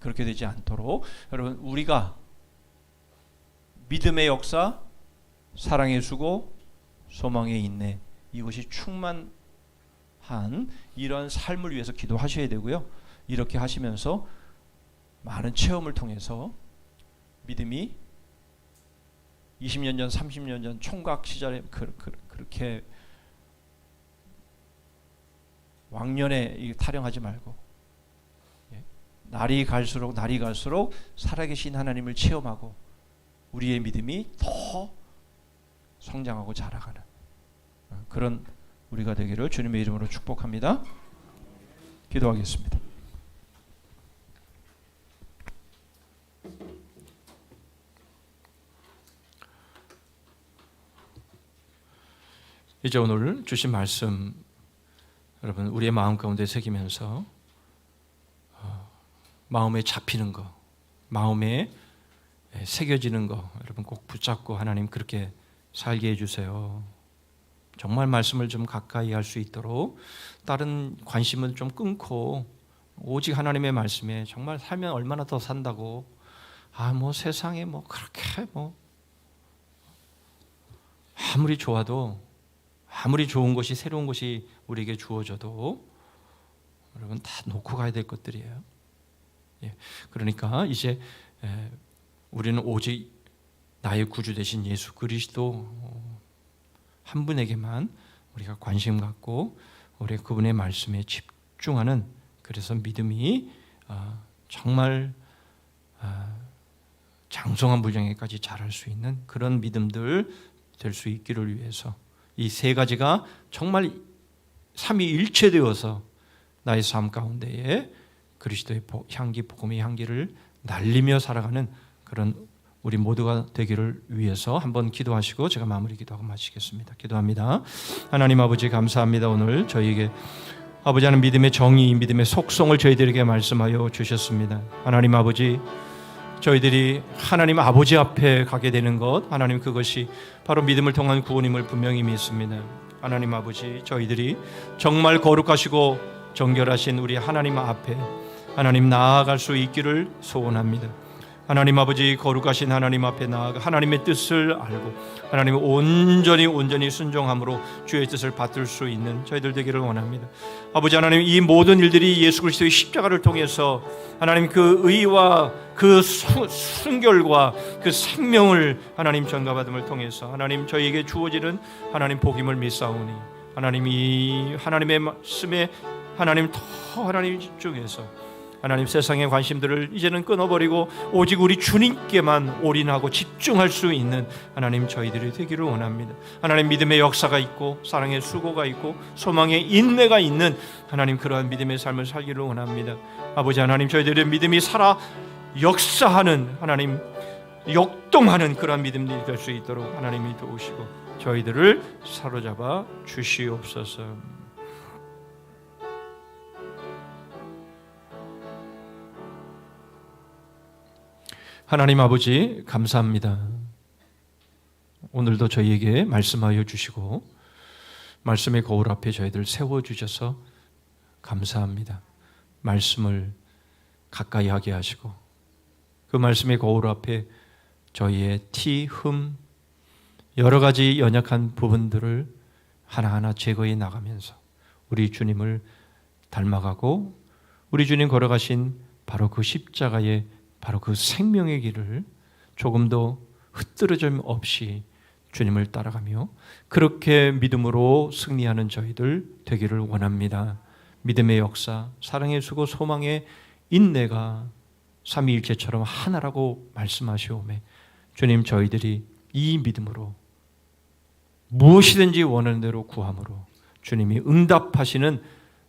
그렇게 되지 않도록 여러분 우리가 믿음의 역사, 사랑의 수고, 소망의 인내, 이것이 충만한 이런 삶을 위해서 기도하셔야 되고요. 이렇게 하시면서 많은 체험을 통해서 믿음이 20년 전, 30년 전 총각 시절에 그렇게 왕년에 타령하지 말고 날이 갈수록 살아계신 하나님을 체험하고 우리의 믿음이 더 성장하고 자라가는 그런 우리가 되기를 주님의 이름으로 축복합니다. 기도하겠습니다. 이제 오늘 주신 말씀 여러분 우리의 마음 가운데 새기면서 마음에 잡히는 거, 마음에 새겨지는 거 여러분 꼭 붙잡고 하나님 그렇게 살게 해주세요. 정말 말씀을 좀 가까이 할 수 있도록 다른 관심을 좀 끊고 오직 하나님의 말씀에 정말 살면 얼마나 더 산다고 뭐 세상에 뭐 그렇게 뭐 아무리 좋아도 아무리 좋은 것이 새로운 것이 우리에게 주어져도 여러분 다 놓고 가야 될 것들이에요. 그러니까 이제 우리는 오직 나의 구주 되신 예수 그리스도 한 분에게만 우리가 관심 갖고 우리 그분의 말씀에 집중하는 그래서 믿음이 정말 장성한 분량에까지 자랄 수 있는 그런 믿음들 될 수 있기를 위해서 이 세 가지가 정말 삼위일체되어서 나의 삶 가운데에 그리스도의 향기, 복음의 향기를 날리며 살아가는 그런 우리 모두가 되기를 위해서 한번 기도하시고 제가 마무리 기도하고 마치겠습니다. 기도합니다. 하나님 아버지 감사합니다. 오늘 저희에게 아버지 하는 믿음의 정의, 믿음의 속성을 저희들에게 말씀하여 주셨습니다. 하나님 아버지 저희들이 하나님 아버지 앞에 가게 되는 것 하나님 그것이 바로 믿음을 통한 구원임을 분명히 믿습니다. 하나님 아버지 저희들이 정말 거룩하시고 정결하신 우리 하나님 앞에 하나님 나아갈 수 있기를 소원합니다. 하나님 아버지 거룩하신 하나님 앞에 나아가 하나님의 뜻을 알고 하나님 온전히 순종함으로 주의 뜻을 받들 수 있는 저희들 되기를 원합니다. 아버지 하나님 이 모든 일들이 예수 그리스도의 십자가를 통해서 하나님 그 의와 그 순결과 그 생명을 하나님 전가받음을 통해서 하나님 저희에게 주어지는 하나님 복임을 믿사오니 하나님 이 하나님의 말씀에 하나님 더 하나님 집중해서 하나님 세상의 관심들을 이제는 끊어버리고 오직 우리 주님께만 올인하고 집중할 수 있는 하나님 저희들이 되기를 원합니다. 하나님 믿음의 역사가 있고 사랑의 수고가 있고 소망의 인내가 있는 하나님 그러한 믿음의 삶을 살기를 원합니다. 아버지 하나님 저희들의 믿음이 살아 역사하는 하나님 역동하는 그러한 믿음들이 될 수 있도록 하나님이 도우시고 저희들을 사로잡아 주시옵소서. 하나님 아버지 감사합니다. 오늘도 저희에게 말씀하여 주시고 말씀의 거울 앞에 저희들 세워주셔서 감사합니다. 말씀을 가까이 하게 하시고 그 말씀의 거울 앞에 저희의 티, 흠, 여러 가지 연약한 부분들을 하나하나 제거해 나가면서 우리 주님을 닮아가고 우리 주님 걸어가신 바로 그 십자가의 바로 그 생명의 길을 조금도 흐트러짐 없이 주님을 따라가며 그렇게 믿음으로 승리하는 저희들 되기를 원합니다. 믿음의 역사, 사랑의 수고, 소망의 인내가 삼위일체처럼 하나라고 말씀하시오매 주님 저희들이 이 믿음으로 무엇이든지 원하는 대로 구함으로 주님이 응답하시는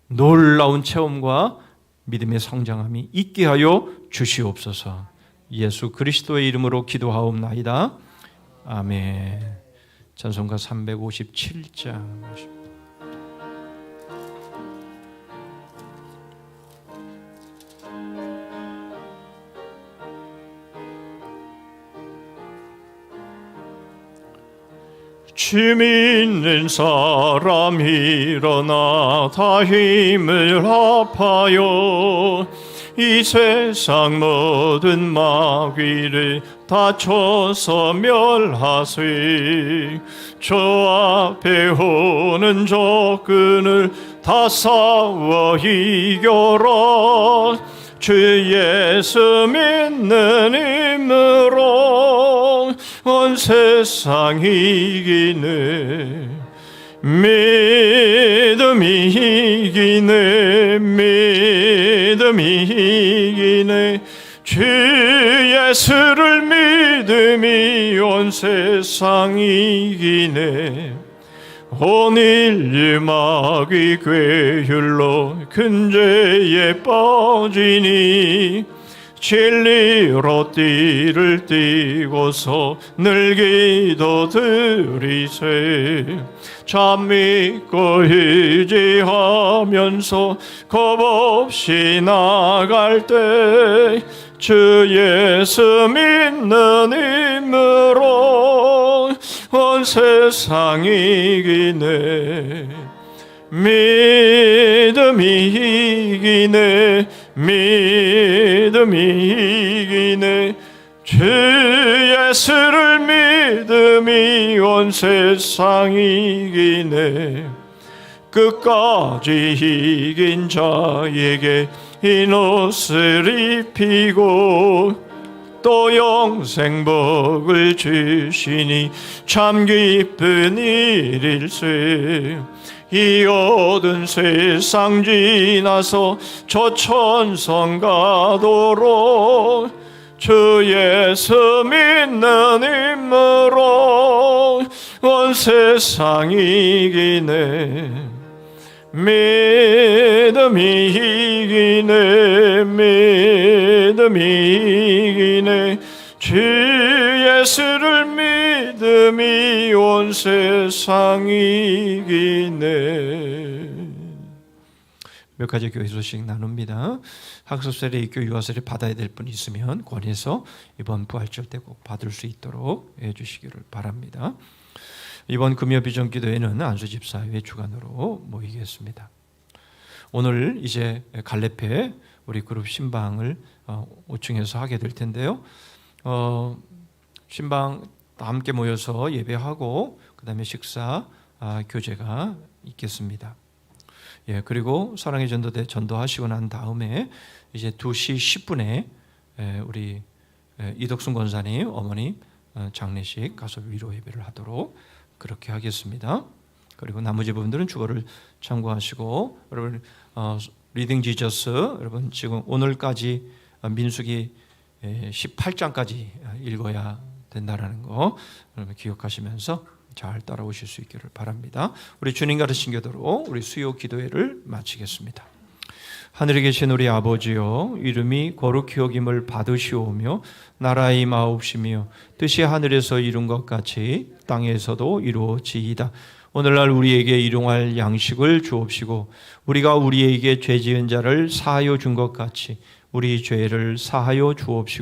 놀라운 체험과 믿음의 성장함이 있게 하여 주시옵소서. 예수 그리스도의 이름으로 기도하옵나이다. 아멘. 찬송가 357장. 주 믿는 사람 일어나 다 힘을 합하여 이 세상 모든 마귀를 다쳐서 멸하세. 저 앞에 오는 적군을 다 싸워 이겨라. 주 예수 믿는 힘으로 온 세상 이기네. 믿음이 이기네. 믿음이 이기네. 주 예수를 믿음이 온 세상 이기네. 온 인류 마귀 괴율로 큰 죄에 빠지니 진리로 띠를 띠고서 늘 기도드리세. 참 믿고 의지하면서 겁없이 나갈 때 주 예수 믿는 힘으로 온 세상 이기네. 믿음이 이기네. 믿음이 이기네. 주 예수를 믿음이 온 세상 이기네. 끝까지 이긴 자에게 흰 옷을 입히고 또 영생복을 주시니 참 기쁜 일일세. 이 어두운 세상 지나서 저 천성 가도록 주 예수 믿는 힘으로 온 세상 이기네. 믿음이 이기네. 믿음이 이기네. 주 예수를 믿음이 온 세상 이기네. 몇 가지 교회 소식 나눕니다. 학습세례, 입교, 유아세례 받아야 될 분 있으면 권해서 이번 부활절 때 꼭 받을 수 있도록 해주시기를 바랍니다. 이번 금요 비전 기도회는 안수 집사회 주관으로 모이겠습니다. 오늘 이제 갈래페 우리 그룹 신방을 5층에서 하게 될 텐데요. 신방 다 함께 모여서 예배하고 그 다음에 식사 교제가 있겠습니다. 예, 그리고 사랑의 전도대 전도하시고 난 다음에 이제 2시 10분에 우리 이덕순 권사님 어머니 장례식 가서 위로 예배를 하도록 그렇게 하겠습니다. 그리고 나머지 부분들은 주거를 참고하시고 여러분 리딩 지저스 여러분 지금 오늘까지 민수기 18장까지 읽어야 된다라는 거 여러분 기억하시면서 잘 따라오실 수 있기를 바랍니다. 우리 주님 가르친 교도로 우리 수요 기도회를 마치겠습니다. 하늘에 계신 우리 아버지여, 이름이 거룩히 여김을 받으시오며 나라의 임하옵시며 뜻이 하늘에서 이룬 것 같이 땅에서도 이루어지이다. 오늘날 우리에게 일용할 양식을 주옵시고 우리가 우리에게 죄 지은 자를 사하여 준 것 같이 우리 죄를 사하여 주옵시고